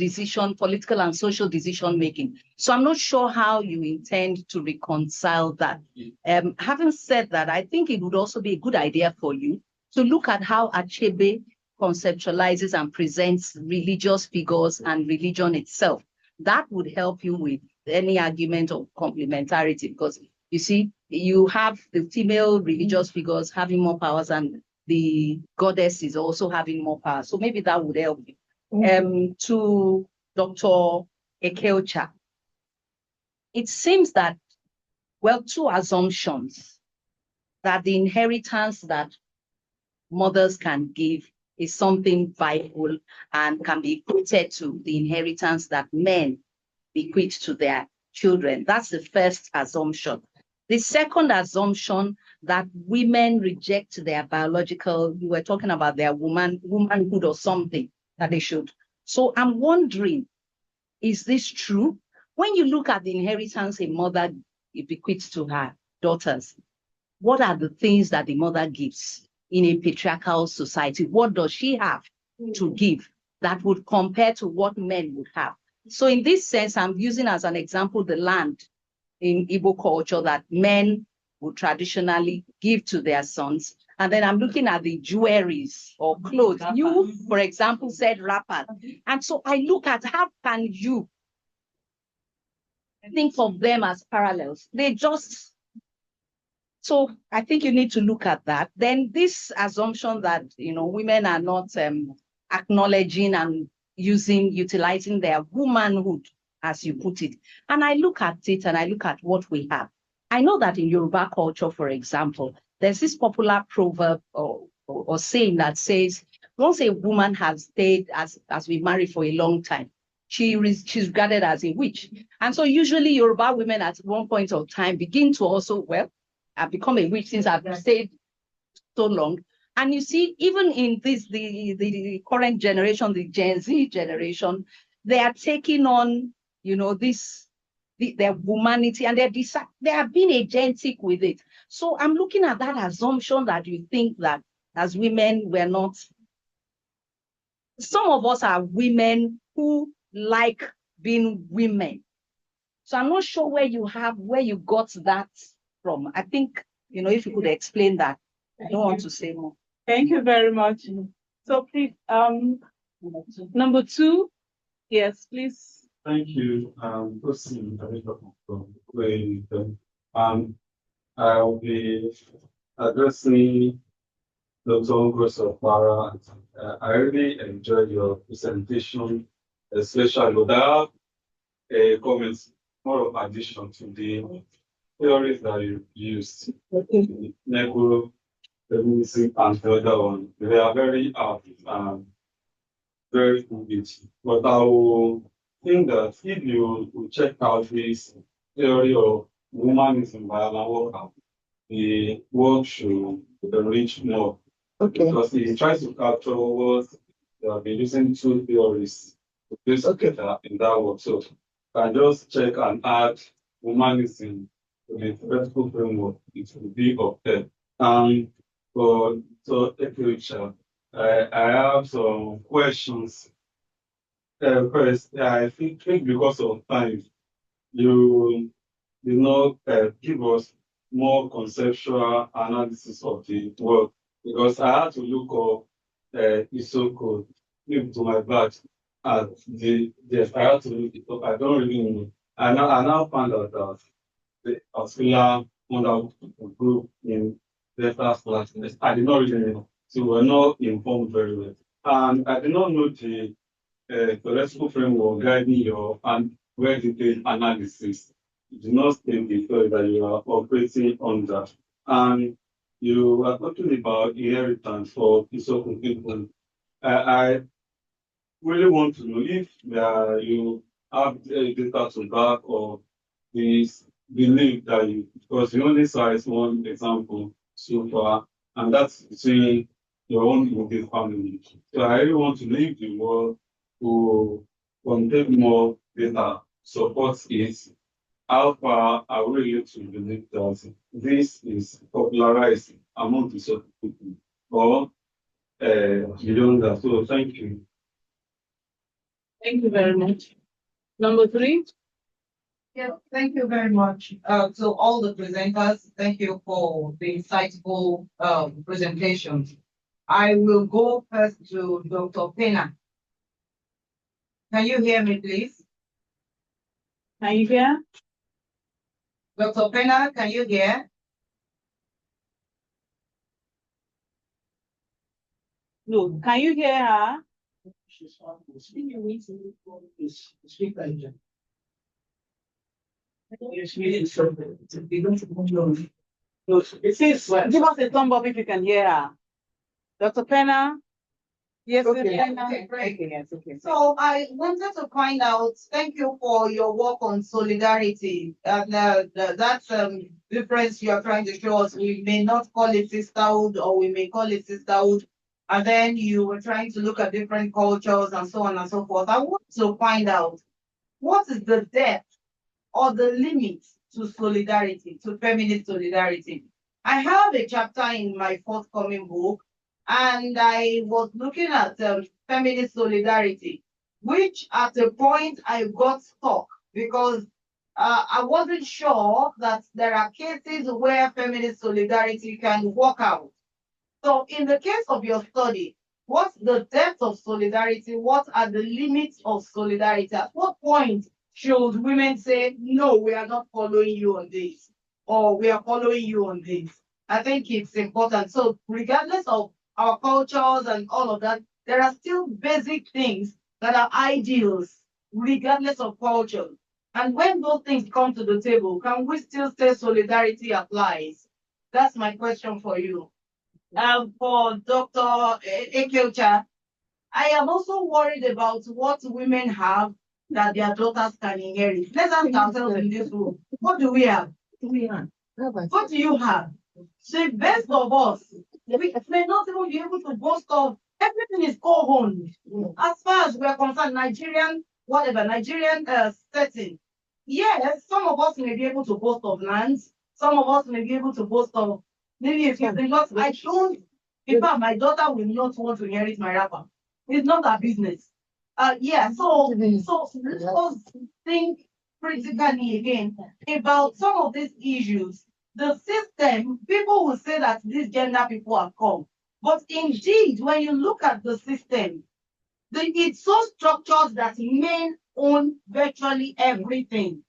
and social decision making. So I'm not sure how you intend to reconcile that. Having said that, I think it would also be a good idea for you to look at how Achebe conceptualizes and presents religious figures and religion itself. That would help you with any argument of complementarity, because you see, you have the female religious figures having more powers and the goddess is also having more power. So maybe that would help you. To Dr. Ekeocha, it seems that, two assumptions: that the inheritance that mothers can give is something vital and can be equated to the inheritance that men bequeath to their children. That's the first assumption. The second assumption, that women reject their biological, you were talking about their womanhood or something that they should. So I'm wondering, is this true? When you look at the inheritance a mother bequeaths to her daughters, what are the things that the mother gives in a patriarchal society? What does she have to give that would compare to what men would have? So in this sense, I'm using as an example the land in Igbo culture that men would traditionally give to their sons. And then I'm looking at the jewelries or clothes. You, for example, said wrappers. And so I look at how can you think of them as parallels. They just, so I think you need to look at that. Then this assumption that, women are not acknowledging and utilizing their womanhood, as you put it. And I look at it and I look at what we have. I know that in Yoruba culture, for example, there's this popular proverb or saying that says, once a woman has stayed as we marry for a long time, she's regarded as a witch. And so usually Yoruba women at one point of time begin to also, I've become a witch since I've stayed so long. And you see, even in the current generation, the Gen Z generation, they are taking on, their humanity, and they are being agentic with it. So I'm looking at that assumption that you think that as women, we're not. Some of us are women who like being women. So I'm not sure where you got that from. I think, if you could explain that. I don't want to say more. Thank you very much. So please, number 2, yes, please. Thank you. I'll be addressing Dr. Grosofara. I really enjoyed your presentation, especially without a comment, more of addition to the theories that you used, Negro, feminism, and the other one. They are very very good. But I will think that if you will check out this theory of womanism by Alan Walker, the work should reach more. Okay. Because he tries to capture what they have been using 2 theories to place together in that work. So can just check and add humanism to the theoretical framework. It will be up there. Richard, I have some questions. First, I think because of time, you did not give us more conceptual analysis of the work, because I had to look up Isoko, to my batch at I had to look it up. I don't really know. I now found out that the particular wonderful group in Delta Flatness, I did not really know. So we're not informed very well. And I did not know the theoretical framework guiding your well-detailed analysis. You do not state the theory that you are operating under. And you are talking about inheritance for Isoko people. I really want to know if you have data to back or this belief that because you only cite one example so far, and that's between your own immediate family. So I really want to leave the world to contain more data supports it. How far are we able to believe that this is popularized among the sort of people or beyond that? So thank you. Thank you very much. Number 3. Yeah, thank you very much. To all the presenters, thank you for the insightful presentations. I will go first to Dr. Pena. Can you hear me, please? Can you hear? Dr. Pena, can you hear? No, can you hear her? It says, give us a thumb up if you can hear her. Dr. Pena? Yes, Okay. Pena? Okay, great. Okay, yes, okay. So I wanted to find out, thank you for your work on solidarity. And that's difference you are trying to show us. We may not call it sisterhood, or we may call it sisterhood. And then you were trying to look at different cultures and so on and so forth. I want to find out, what is the depth or the limit to solidarity, to feminist solidarity? I have a chapter in my forthcoming book, and I was looking at feminist solidarity, which at a point I got stuck because I wasn't sure that there are cases where feminist solidarity can work out. So in the case of your study, what's the depth of solidarity? What are the limits of solidarity? At what point should women say, no, we are not following you on this, or we are following you on this? I think it's important. So regardless of our cultures and all of that, there are still basic things that are ideals, regardless of culture. And when those things come to the table, can we still say solidarity applies? That's my question for you. For Dr. Ekeocha, I am also worried about what women have that their daughters can inherit. Let's ask ourselves in this room, what do we have? What do you have? The best of us, we may not even be able to boast of. Everything is co-owned. As far as we're concerned, Nigerian setting. Yes, some of us may be able to boast of lands. Some of us may be able to boast of maybe a few things. But I don't. In fact, my daughter will not want to inherit my wrapper. It's not her business. So let us think critically again about some of these issues. The system, people will say that these gender people have come. But indeed, when you look at the system, it's so structured that men own virtually everything.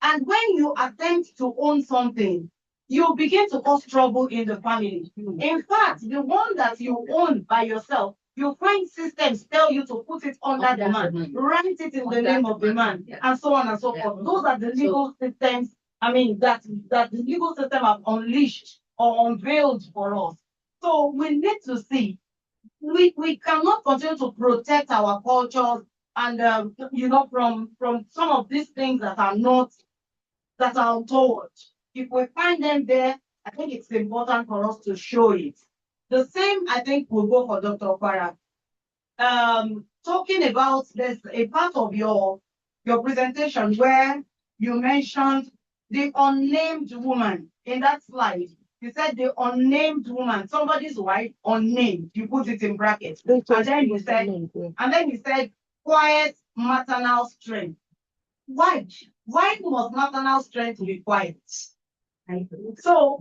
And when you attempt to own something, you begin to cause trouble in the family. In fact, the one that you own by yourself, you find systems tell you to put it under the man, write it in the name of the man, and so on and so forth. Those are the legal systems, that the legal system have unleashed or unveiled for us. So we need to see, we cannot continue to protect our cultures and from some of these things that are untoward. If we find them there, I think it's important for us to show it. The same, I think, will go for Dr. Okpara. Talking about this, a part of your presentation where you mentioned the unnamed woman in that slide. You said the unnamed woman, somebody's wife, unnamed. You put it in brackets. And then you said quiet maternal strength. Why? Why must maternal strength be quiet? So,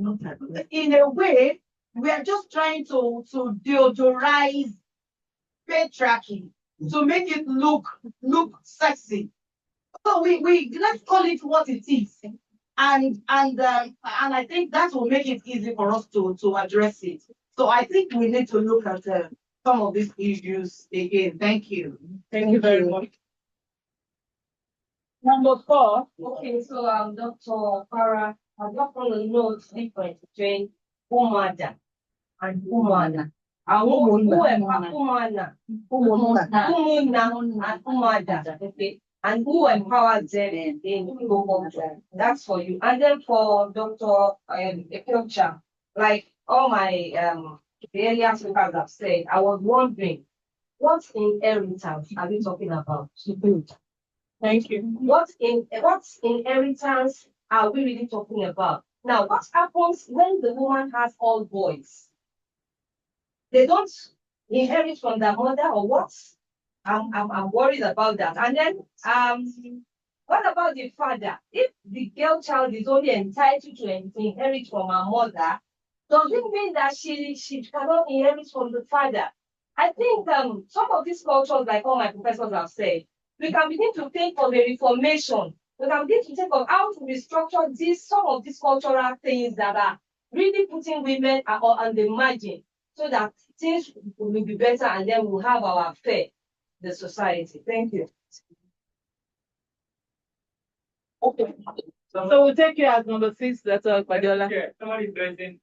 in a way, we are just trying to deodorize patriarchy to make it look sexy. So let's call it what it is, and I think that will make it easy for us to address it. So I think we need to look at some of these issues again. Thank you. Thank you very much. Number 4. Okay, so Dr. Farah, I just want to know the difference between umada and umana. Umana and umada. Okay. And who empowers them in Igbo culture? That's for you. And then for Dr. Ekeocha, like all my the earlier speakers have said, I was wondering, what inheritance are we talking about? Thank you. What inheritance are we really talking about? Now, what happens when the woman has all boys? They don't inherit from their mother, or what? I'm worried about that. And then, what about the father? If the girl child is only entitled to inherit from her mother, does it mean that she cannot inherit from the father? I think some of these cultures, like all my professors have said, we can begin to think of a reformation. We can begin to think of how to restructure some of these cultural things that are really putting women on the margin, so that things will be better, and then we'll have our fair in the society. Thank you. Okay. So we'll take you as number 6, that's Guardiola. Somebody present.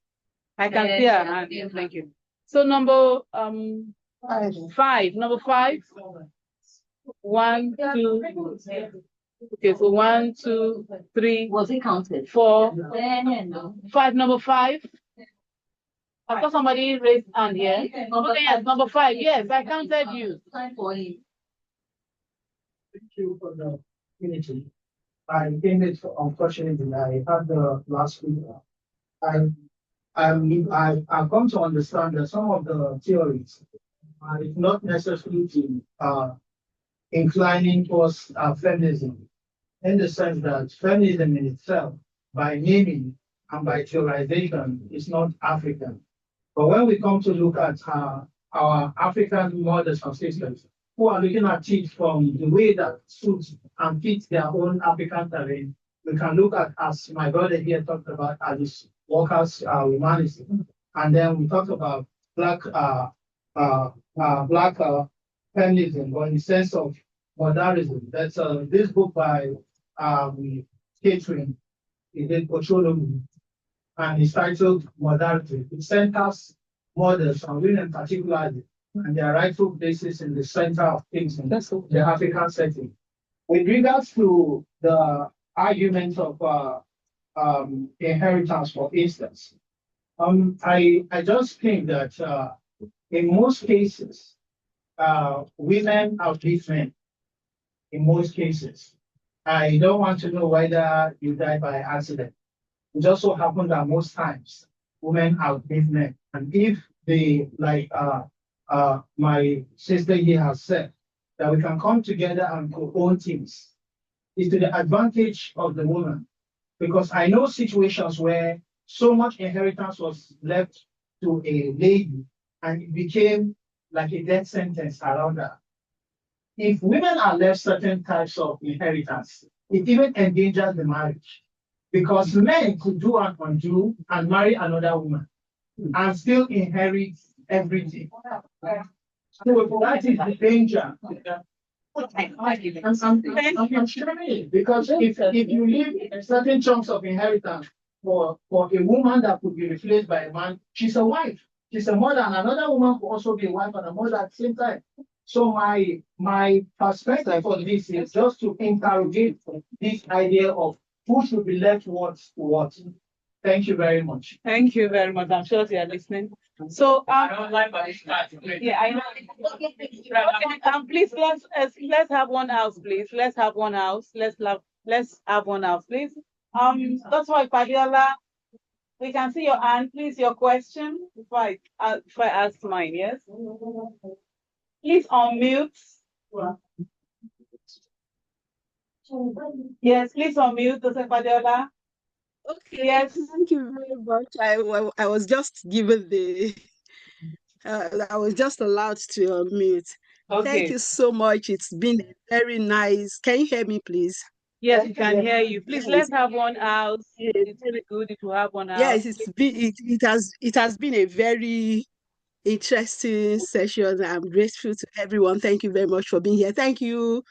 I can see her hand. Thank you. So number 5. Number 5. 1, 2. Okay, so 1, 2, 3. Was it counted? 4, 5. Number 5. I saw somebody raise hand here. Okay, yes, number 5. Yes, I counted you. Time for you. Thank you for the opportunity. I came it unfortunately. I had the last week. I've come to understand that some of the theories are not necessarily inclining towards feminism, in the sense that feminism in itself, by naming and by theorization, is not African. But when we come to look at our African mothers and sisters who are looking at it from the way that suits and fits their own African terrain, we can look at, as my brother here talked about, as workers' humanism. And then we talked about black feminism, or in the sense of modernism. That's this book by Catherine, Ocholomu, and it's titled Modernity. It centers models and women particularly, and their rightful places in the center of things in the African setting. With regards to the argument of inheritance, for instance, I just think that in most cases, women outlive men. In most cases, I don't want to know whether you die by accident. It just so happens that most times women outlive men, and if they, like my sister here has said, that we can come together and co-own things, is to the advantage of the woman. Because I know situations where so much inheritance was left to a lady and it became like a death sentence around her. If women are left certain types of inheritance, it even endangers the marriage. Because men could do and undo and marry another woman and still inherit everything. So that is the danger. I'm sharing it because if you leave certain chunks of inheritance for a woman that could be replaced by a man, she's a wife, she's a mother, and another woman could also be a wife and a mother at the same time. So my perspective on this is just to interrogate this idea of who should be left what to what. Thank you very much. Thank you very much. I'm sure you are listening. So yeah, I know. Okay, please let's have one house, please. Let's have one house. Let's have one house, please. That's why Fabiola, we can see your hand, please. Your question before I ask mine. Yes. Please unmute. Yes, please unmute, Dr. Fabiola. Okay, yes. Thank you very much. I was just given the, I was just allowed to unmute. Okay. Thank you so much. It's been very nice. Can you hear me, please? Yes, we can hear you. Please, let's have one house. It's really good if you have one house. Yes, it has been a very interesting session. I'm grateful to everyone. Thank you very much for being here. Thank you,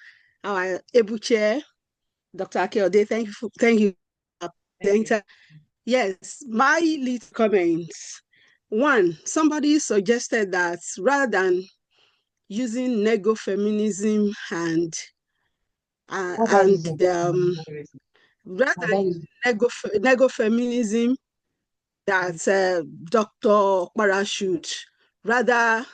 our able chair, Dr. Akeode. Thank you. Yes, my little comments. One, somebody suggested that rather than using nego-feminism and rather than using nego-feminism, that Dr. Okpara should rather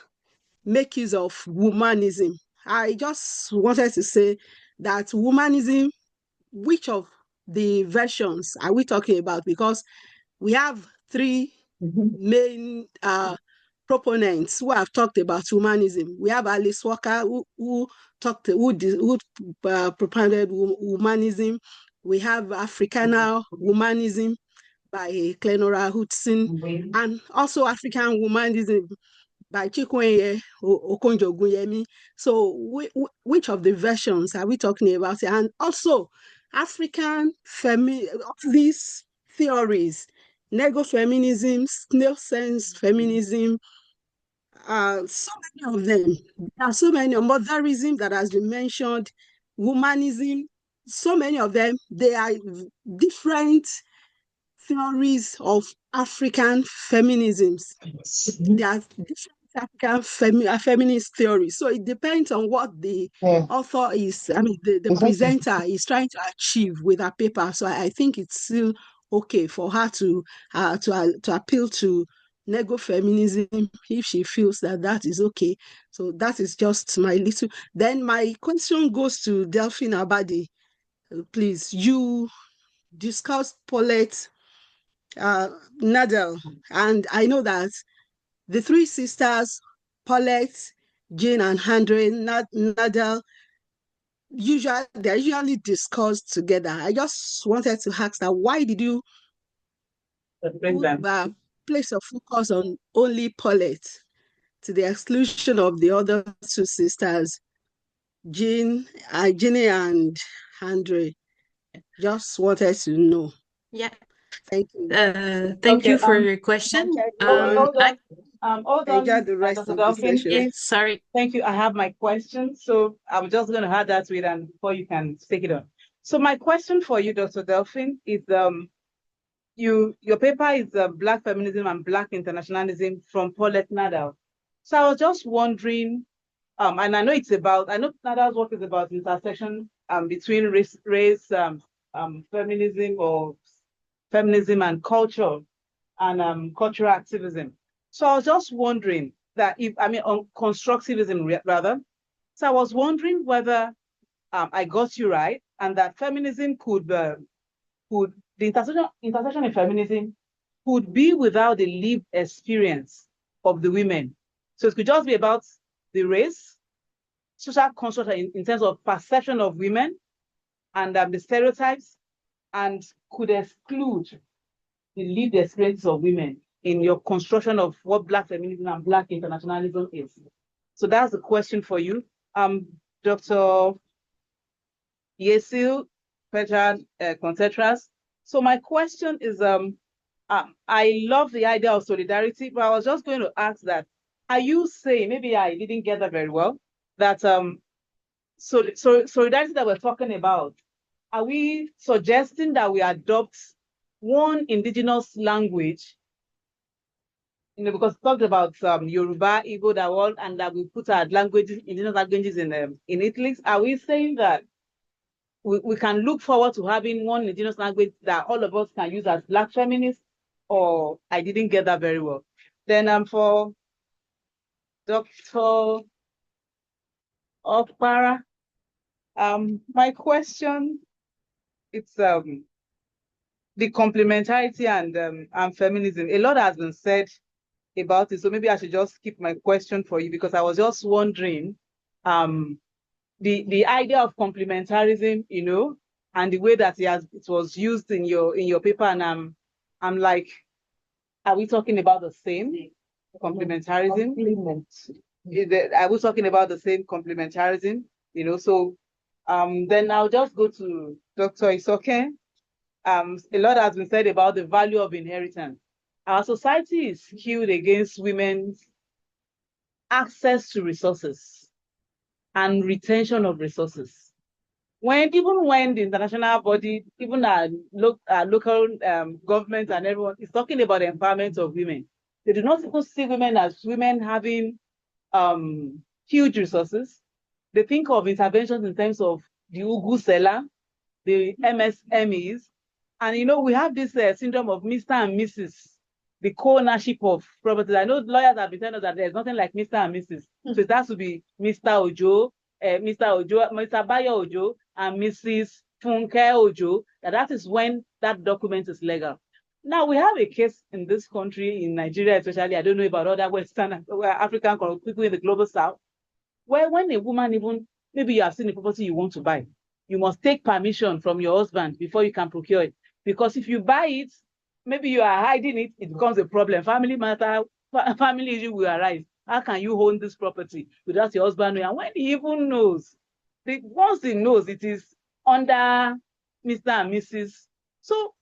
make use of womanism. I just wanted to say that womanism, which of the versions are we talking about? Because we have three main proponents who have talked about humanism. We have Alice Walker, who propounded humanism. We have Africana humanism by Clenora Hudson, and also African humanism by Chikwenye Okonjo-Gunyemi. So which of the versions are we talking about? And also African these theories, nego-feminism, snail-sense feminism, so many of them. There are so many. Motherism that has been mentioned, womanism, so many of them, they are different theories of African feminisms. There are different African feminist theories. So it depends on what the author is, the presenter is trying to achieve with her paper. So I think it's still okay for her to appeal to nego-feminism if she feels that is okay. So that is just my little. Then my question goes to Delphine Abadi. Please, you discussed Paulette Nadel, and I know that the three sisters, Paulette, Jane, and Andre Nadel, they're usually discussed together. I just wanted to ask that why did you place a focus on only Paulette to the exclusion of the other two sisters? Jean and Andre. Just wanted to know. Yeah. Thank you. Thank Okay, you for your question. Everyone, hold enjoy on, the rest Dr. of the Delphine, session. please. Sorry. Thank you. I have my question, so I'm just going to add that to it, and before you can take it on. So my question for you, Dr. Delphine, is your paper is Black Feminism and Black Internationalism from Paulette Nadal. So I was just wondering, and I know Nadal's work is about intersection between race feminism or feminism and culture and cultural activism. So I was just wondering that on constructivism rather. So I was wondering whether I got you right, and that feminism could the intersection in feminism could be without the lived experience of the women. So it could just be about the race, social construct in terms of perception of women and the stereotypes, and could exclude the lived experience of women in your construction of what Black feminism and Black internationalism is. So that's the question for you. Dr. Yesil Pejan Contreras. So my question is, I love the idea of solidarity, but I was just going to ask that, are you saying, maybe I didn't get that very well, that solidarity that we're talking about, are we suggesting that we adopt one indigenous language, because we talked about Yoruba, Igbo, that world, and that we put our indigenous languages in italics? Are we saying that we can look forward to having one indigenous language that all of us can use as Black feminists, or I didn't get that very well? Then for Dr. Okpara, my question, it's the complementarity and feminism. A lot has been said about it, so maybe I should just keep my question for you, because I was just wondering the idea of complementarism, and the way that it was used in your paper, and I'm like, are we talking about the same complementarism? Are we talking about the same complementarism? So then I'll just go to Dr. Isoke. A lot has been said about the value of inheritance. Our society is skewed against women's access to resources and retention of resources. Even when the international body, even our local government and everyone is talking about the empowerment of women, they do not even see women as women having huge resources. They think of interventions in terms of the Ugu seller, the MSMEs, and we have this syndrome of Mr. and Mrs., the co-ownership of properties. I know lawyers have been telling us that there's nothing like Mr. and Mrs. So it has to be Mr. Ojo, Mr. Bayo Ojo, and Mrs. Funke Ojo. That is when that document is legal. Now we have a case in this country, in Nigeria especially, I don't know about other Western African people in the global South, where when a woman, even maybe you have seen a property you want to buy, you must take permission from your husband before you can procure it. Because if you buy it, maybe you are hiding it, it becomes a problem. Family issue will arise. How can you own this property without your husband knowing? And when he even knows, once he knows, it is under Mr. and Mrs. So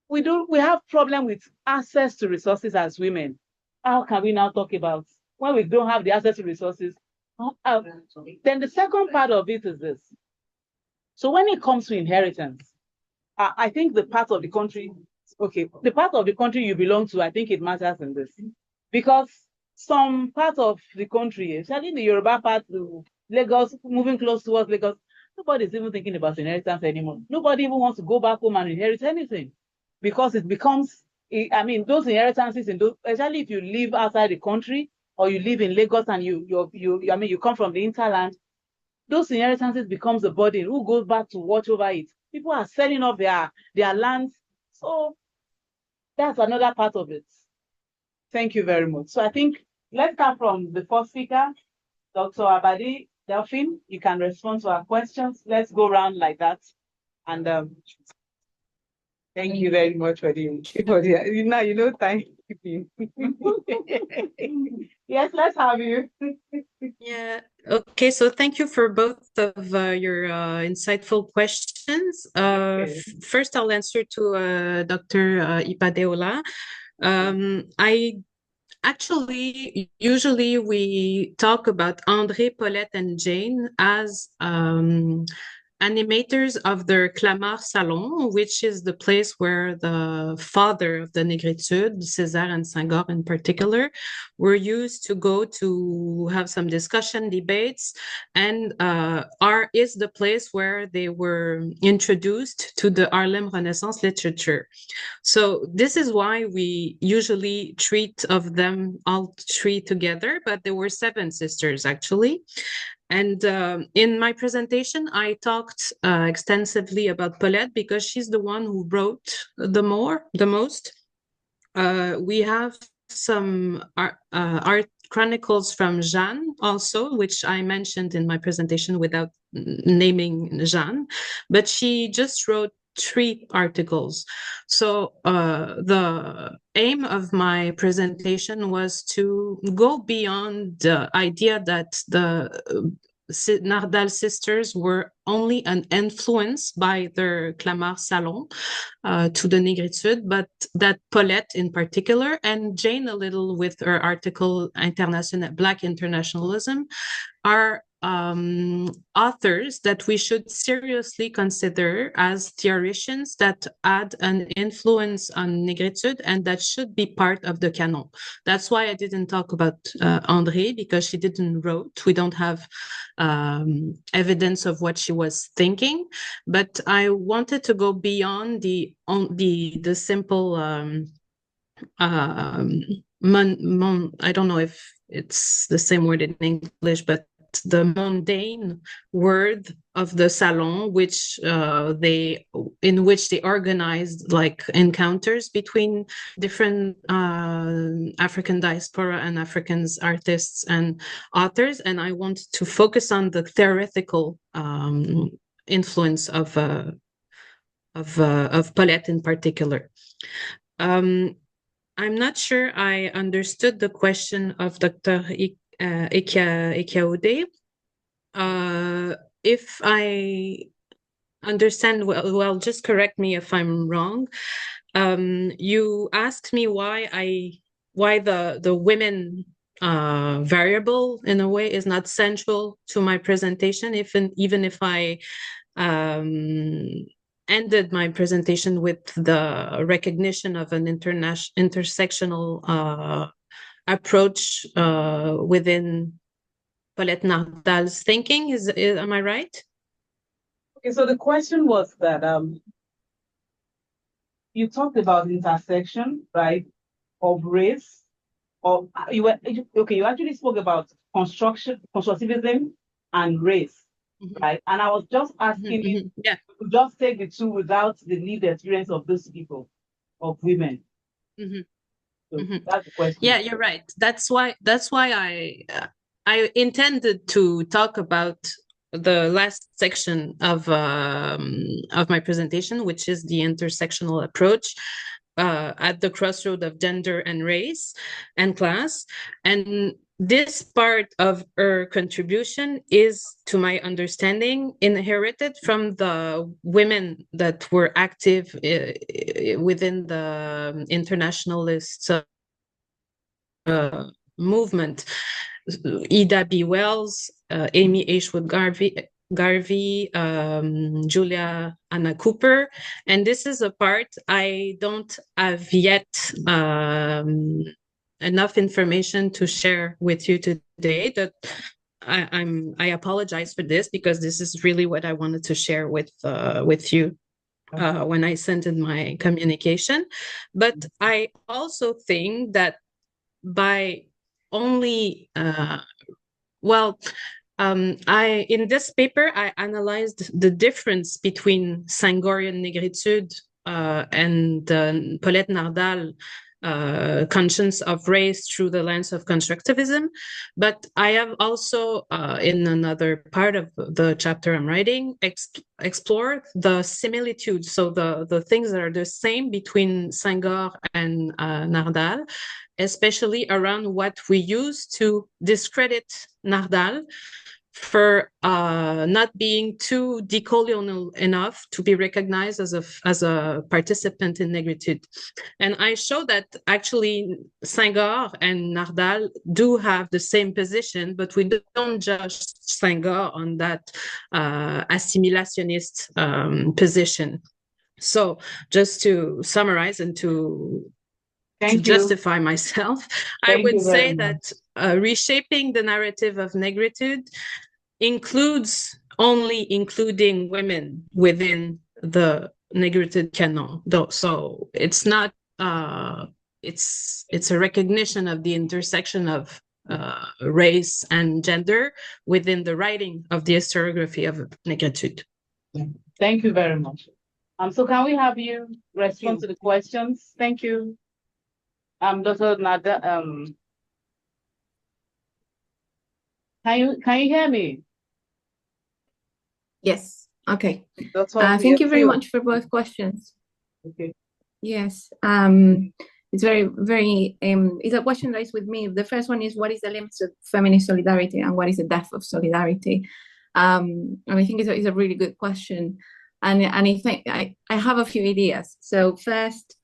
we have problem with access to resources as women. How can we now talk about when we don't have the access to resources? Then the second part of it is this. So when it comes to inheritance, I think the part of the country you belong to, I think it matters in this. Because some part of the country, especially the Yoruba part, Lagos, moving close towards Lagos, nobody's even thinking about inheritance anymore. Nobody even wants to go back home and inherit anything, because it becomes, those inheritances, especially if you live outside the country or you live in Lagos and you come from the hinterland, those inheritances becomes a burden. Who goes back to watch over it? People are selling off their lands. So that's another part of it. Thank you very much. So I think let's start from the first speaker, Dr. Abadi Delphine. You can respond to our questions. Let's go around like that. And Thank you very much for the now you know timekeeping. Yes, let's have you. Yeah. Okay. So thank you for both of your insightful questions. Okay. First, I'll answer to Dr. Ipadeola. I actually usually we talk about André, Paulette, and Jane as animators of their Clamart Salon, which is the place where the father of the Négritude, César and Senghor in particular, were used to go to have some discussion, debates, and is the place where they were introduced to the Harlem Renaissance literature. So this is why we usually treat of them all three together, but there were 7 sisters actually. And in my presentation, I talked extensively about Paulette because she's the one who wrote the most. We have some art chronicles from Jeanne also, which I mentioned in my presentation without naming Jeanne, but she just wrote 3 articles. So the aim of my presentation was to go beyond the idea that the Nardal sisters were only an influence by their Clamart Salon to the Négritude, but that Paulette in particular, and Jane a little with her article Black Internationalism, are authors that we should seriously consider as theoreticians that had an influence on Négritude and that should be part of the canon. That's why I didn't talk about André, because she didn't wrote. We don't have evidence of what she was thinking, but I wanted to go beyond the simple I don't know if it's the same word in English, but the mundane word of the salon, which in which they organized like encounters between different African diaspora and Africans artists and authors, and I want to focus on the theoretical influence of Paulette in particular. I'm not sure I understood the question of Dr. Ekiaode. If I understand well, just correct me if I'm wrong. You asked me why the women variable in a way is not central to my presentation, even if I ended my presentation with the recognition of an intersectional approach within Paulette Nardal's thinking. Am I right? Okay, so the question was that you talked about intersection, right, of race, or you actually spoke about constructivism and race, right? And I was just asking you to just take the two without the lived experience of those people, of women. So that's the question. Yeah, you're right. That's why I intended to talk about the last section of my presentation, which is the intersectional approach at the crossroad of gender and race and class. And this part of her contribution is, to my understanding, inherited from the women that were active within the internationalist movement. Ida B. Wells, Amy Ashwood Garvey, Julia Anna Cooper. And this is a part I don't have yet enough information to share with you today. That I apologize for this, because this is really what I wanted to share with you when I sent in my communication. But I also think that by only in this paper I analyzed the difference between Senghorian Négritude and Paulette Nardal conscience of race through the lens of constructivism. But I have also, in another part of the chapter I'm writing, explored the similitudes, so the things that are the same between Senghor and Nardal, especially around what we use to discredit Nardal for not being too decolonial enough to be recognized as a participant in negritude. And I show that actually Senghor and Nardal do have the same position, but we don't judge Senghor on that assimilationist position. So just to summarize and to justify myself, I would say that reshaping the narrative of negritude includes only including women within the negritude canon. So it's not, it's a recognition of the intersection of race and gender within the writing of the historiography of negritude. Thank you very much. So can we have you respond to the questions? Thank you. Dr. Nada, can you hear me? Yes. Okay. Thank you very much for both questions. Okay. Yes. It's very it's a question that is with me. The first one is, what is the limits of feminist solidarity and what is the depth of solidarity? And I think it's a really good question. And I think I have a few ideas. So first,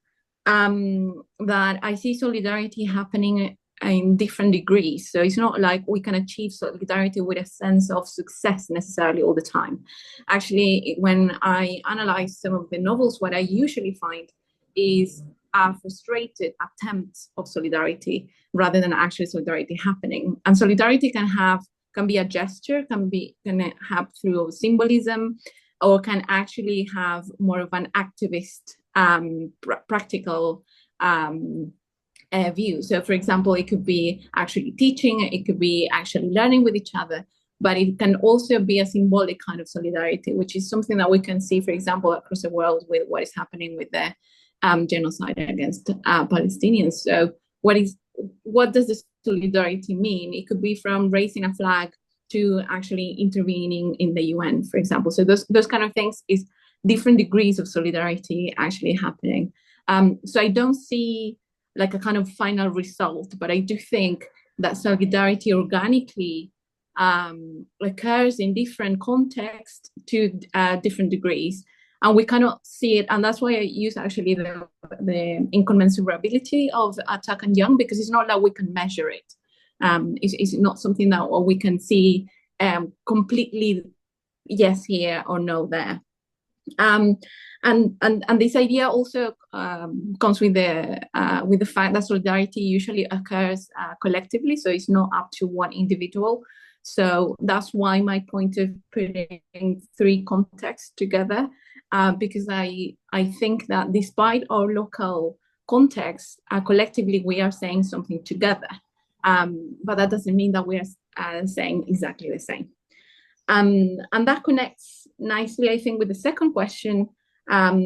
that I see solidarity happening in different degrees. So it's not like we can achieve solidarity with a sense of success necessarily all the time. Actually, when I analyze some of the novels, what I usually find is a frustrated attempt of solidarity rather than actually solidarity happening. And solidarity can be a gesture, can have through symbolism, or can actually have more of an activist, practical view. So for example, it could be actually teaching, it could be actually learning with each other, but it can also be a symbolic kind of solidarity, which is something that we can see, for example, across the world with what is happening with the genocide against Palestinians. So what does this solidarity mean? It could be from raising a flag to actually intervening in the UN, for example. So those kind of things is different degrees of solidarity actually happening. So I don't see like a kind of final result, but I do think that solidarity organically occurs in different contexts to different degrees, and we cannot see it. And that's why I use actually the incommensurability of Attack and Young, because it's not that we can measure it. It's not something that we can see completely yes here or no there. And this idea also comes with the fact that solidarity usually occurs collectively, so it's not up to one individual. So that's why my point of putting three contexts together, because I think that despite our local context, collectively we are saying something together, but that doesn't mean that we are saying exactly the same. And that connects nicely, I think, with the second question,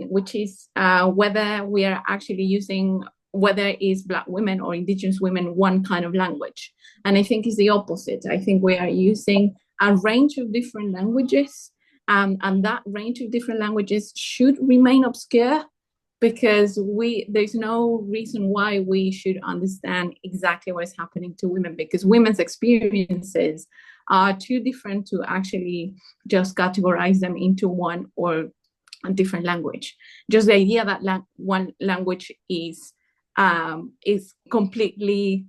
which is whether we are actually using, whether is Black women or Indigenous women one kind of language. And I think it's the opposite. I think we are using a range of different languages, and that range of different languages should remain obscure, because there's no reason why we should understand exactly what is happening to women, because women's experiences are too different to actually just categorize them into one or a different language. Just the idea that one language is completely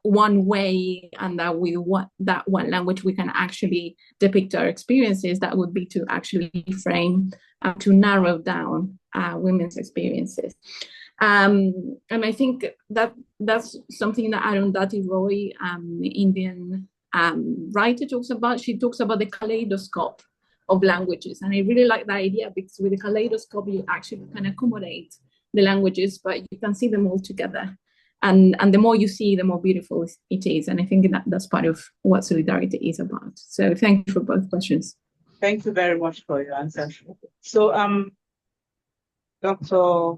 one way, and that we want that one language we can actually depict our experiences, that would be to actually frame, to narrow down women's experiences. And I think that's something that Arundhati Roy, Indian writer, talks about. She talks about the kaleidoscope of languages, and I really like that idea, because with the kaleidoscope you actually can accommodate the languages, but you can see them all together, and the more you see, the more beautiful it is. And I think that's part of what solidarity is about. So thank you for both questions. Thank you very much for your answer. So Dr.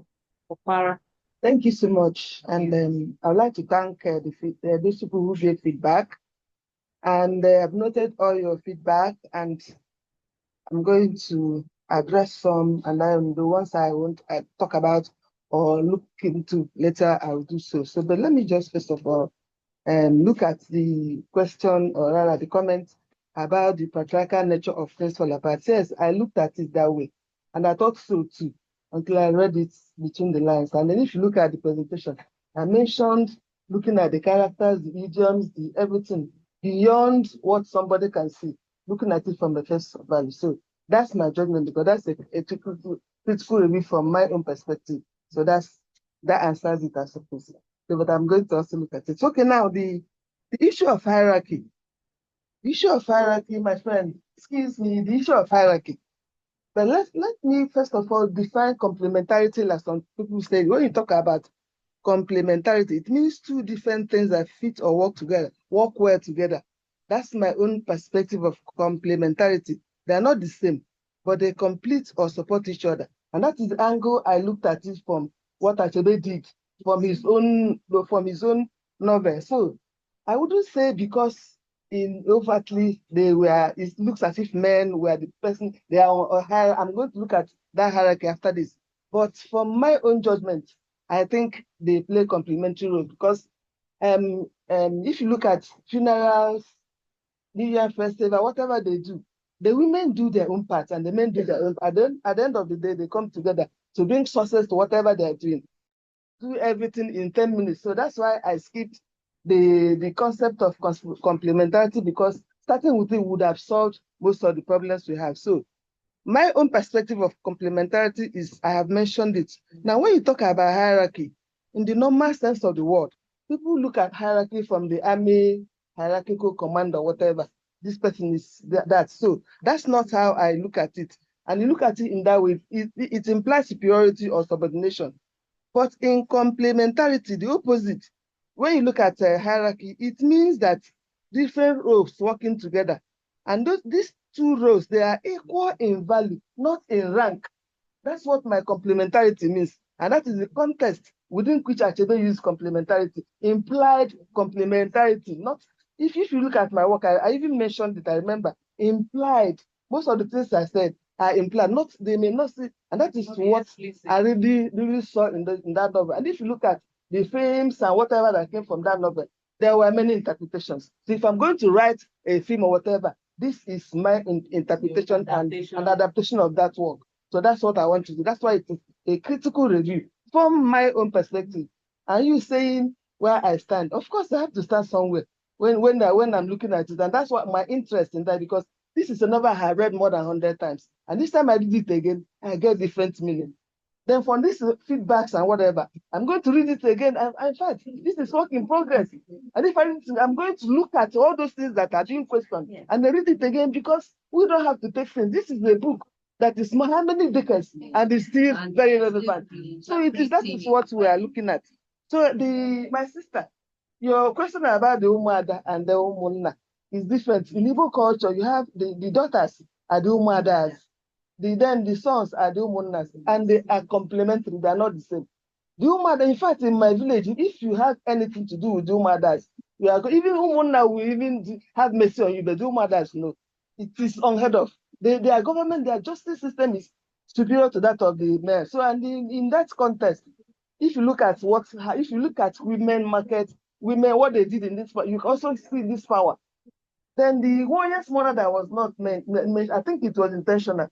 Opara, Thank you so much. And I'd like to thank those people who gave feedback. And I've noted all your feedback, and I'm going to address some, and then the ones I want to talk about or look into later, I'll do so. But let me just first of all look at the question, or rather the comment about the patriarchal nature of things fall apart. Yes, I looked at it that way, and I thought so too, until I read it between the lines. And then if you look at the presentation, I mentioned looking at the characters, the idioms, the everything, beyond what somebody can see, looking at it from the face value. So that's my judgment, because that's a critical review from my own perspective. So that answers it, I suppose. So, but I'm going to also look at it. Okay, now the issue of hierarchy. The issue of hierarchy, my friend, excuse me, the issue of hierarchy. But let me first of all define complementarity, like some people say. When you talk about complementarity, it means two different things that fit or work together, work well together. That's my own perspective of complementarity. They are not the same, but they complete or support each other. And that is the angle I looked at it from, what Achebe did from his own novel. So I wouldn't say because overtly it looks as if men were the person, they are on higher. I'm going to look at that hierarchy after this. But from my own judgment, I think they play complementary role, because if you look at funerals, New Year festival, whatever they do, the women do their own part and the men do their own. At the end of the day, they come together to bring success to whatever they are doing. Do everything in 10 minutes. So that's why I skipped the concept of complementarity, because starting with it would have solved most of the problems we have. So my own perspective of complementarity is, I have mentioned it. Now, when you talk about hierarchy, in the normal sense of the word, people look at hierarchy from the army, hierarchical command or whatever. This person is that. So that's not how I look at it. And you look at it in that way, it implies superiority or subordination. But in complementarity, the opposite. When you look at hierarchy, it means that different roles working together. And these two roles, they are equal in value, not in rank. That's what my complementarity means. And that is the context within which Achebe used complementarity, implied complementarity. Not if you look at my work, I even mentioned it, I remember, implied. Most of the things I said are implied. Not, they may not see, and that is what I really saw in that novel. And if you look at the films and whatever that came from that novel, there were many interpretations. So if I'm going to write a film or whatever, this is my interpretation and adaptation of that work. So that's what I want to do. That's why it is a critical review from my own perspective. Are you saying where I stand? Of course, I have to stand somewhere when I'm looking at it. And that's what my interest in that, because this is a novel I have read more than 100 times. And this time I did it again, I get different meaning. Then from these feedbacks and whatever, I'm going to read it again. And in fact, this is work in progress. And if I'm going to look at all those things that are being questioned and I read it again, because we don't have to take things. This is a book that is how many decades and is still very relevant. So that is what we are looking at. So my sister, your question about the Umuada and the Umunna is different. In Igbo culture, you have the daughters are the Umuadas. Then the sons are the Umunnas, and they are complementary, they are not the same. The Umada, in fact, in my village, if you have anything to do with the Umadas, even Umunna will even have mercy on you, but the Umadas, no. It is unheard of. Their government, their justice system is superior to that of the men. So, and in that context, if you look at women market, women, what they did in this, you can also see this power. Then the warrior's mother that was not meant, I think it was intentional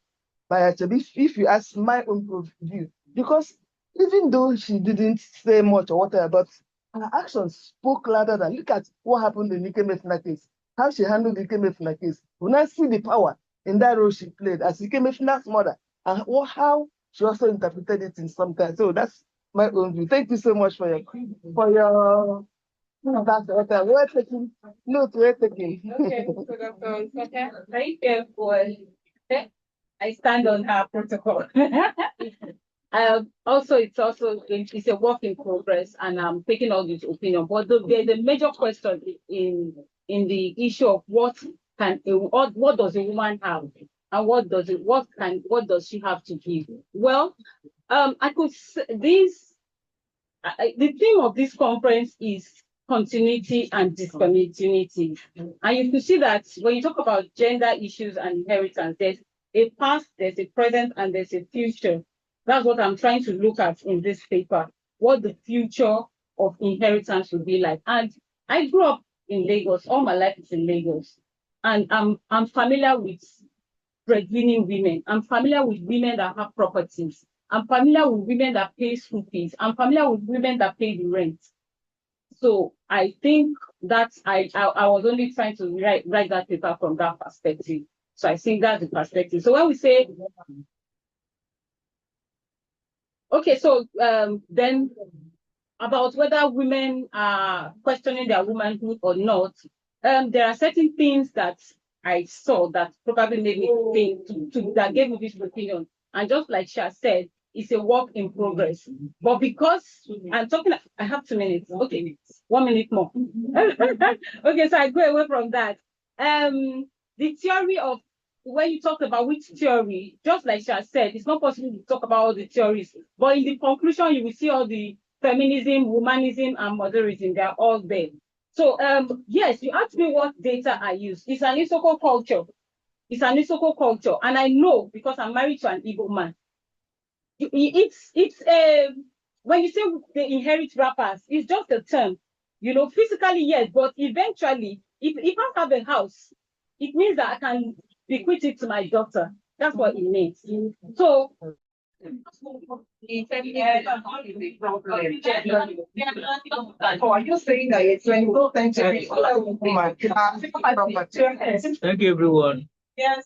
by Achebe, if you ask my own view, because even though she didn't say much or whatever, but her actions spoke louder than, look at what happened in Ike Mefuna case, how she handled the Ike Mefuna case. When I see the power in that role she played as Ike Mefuna's mother, and how she also interpreted it in some time. So that's my own view. Thank you so much for your that's okay. We're taking note. We're taking. Okay, so Dr. Thank you for. I stand on her protocol. Also, it's a work in progress, and I'm taking all this opinion. But there's a major question in the issue of what does a woman have, and what does she have to give? Well, I could say this. the theme of this conference is continuity and discontinuity. And you can see that when you talk about gender issues and inheritance, there's a past, there's a present, and there's a future. That's what I'm trying to look at in this paper, what the future of inheritance will be like. And I grew up in Lagos, all my life is in Lagos. And I'm familiar with breadwinning women. I'm familiar with women that have properties. I'm familiar with women that pay school fees. I'm familiar with women that pay the rent. So I think that I was only trying to write that paper from that perspective. So I think that's the perspective. So when we say, okay, so then about whether women are questioning their womanhood or not, there are certain things that I saw that probably made me think that gave me this opinion. And just like Sha said, it's a work in progress. But because I'm talking, I have 2 minutes. Okay, 1 minute more. Okay, so I go away from that. The theory of, when you talk about which theory, just like Sha said, it's not possible to talk about all the theories. But in the conclusion, you will see all the feminism, womanism, and modernism, they're all there. So yes, you asked me what data I use. It's an Isoko culture. It's an Isoko culture. And I know because I'm married to an Igbo man. It's when you say they inherit wrappers, it's just a term. You know, physically, yes, but eventually, if I have a house, it means that I can bequeath it to my daughter. That's what it means. So are you saying that it's 21st century? Thank you, everyone. Yes.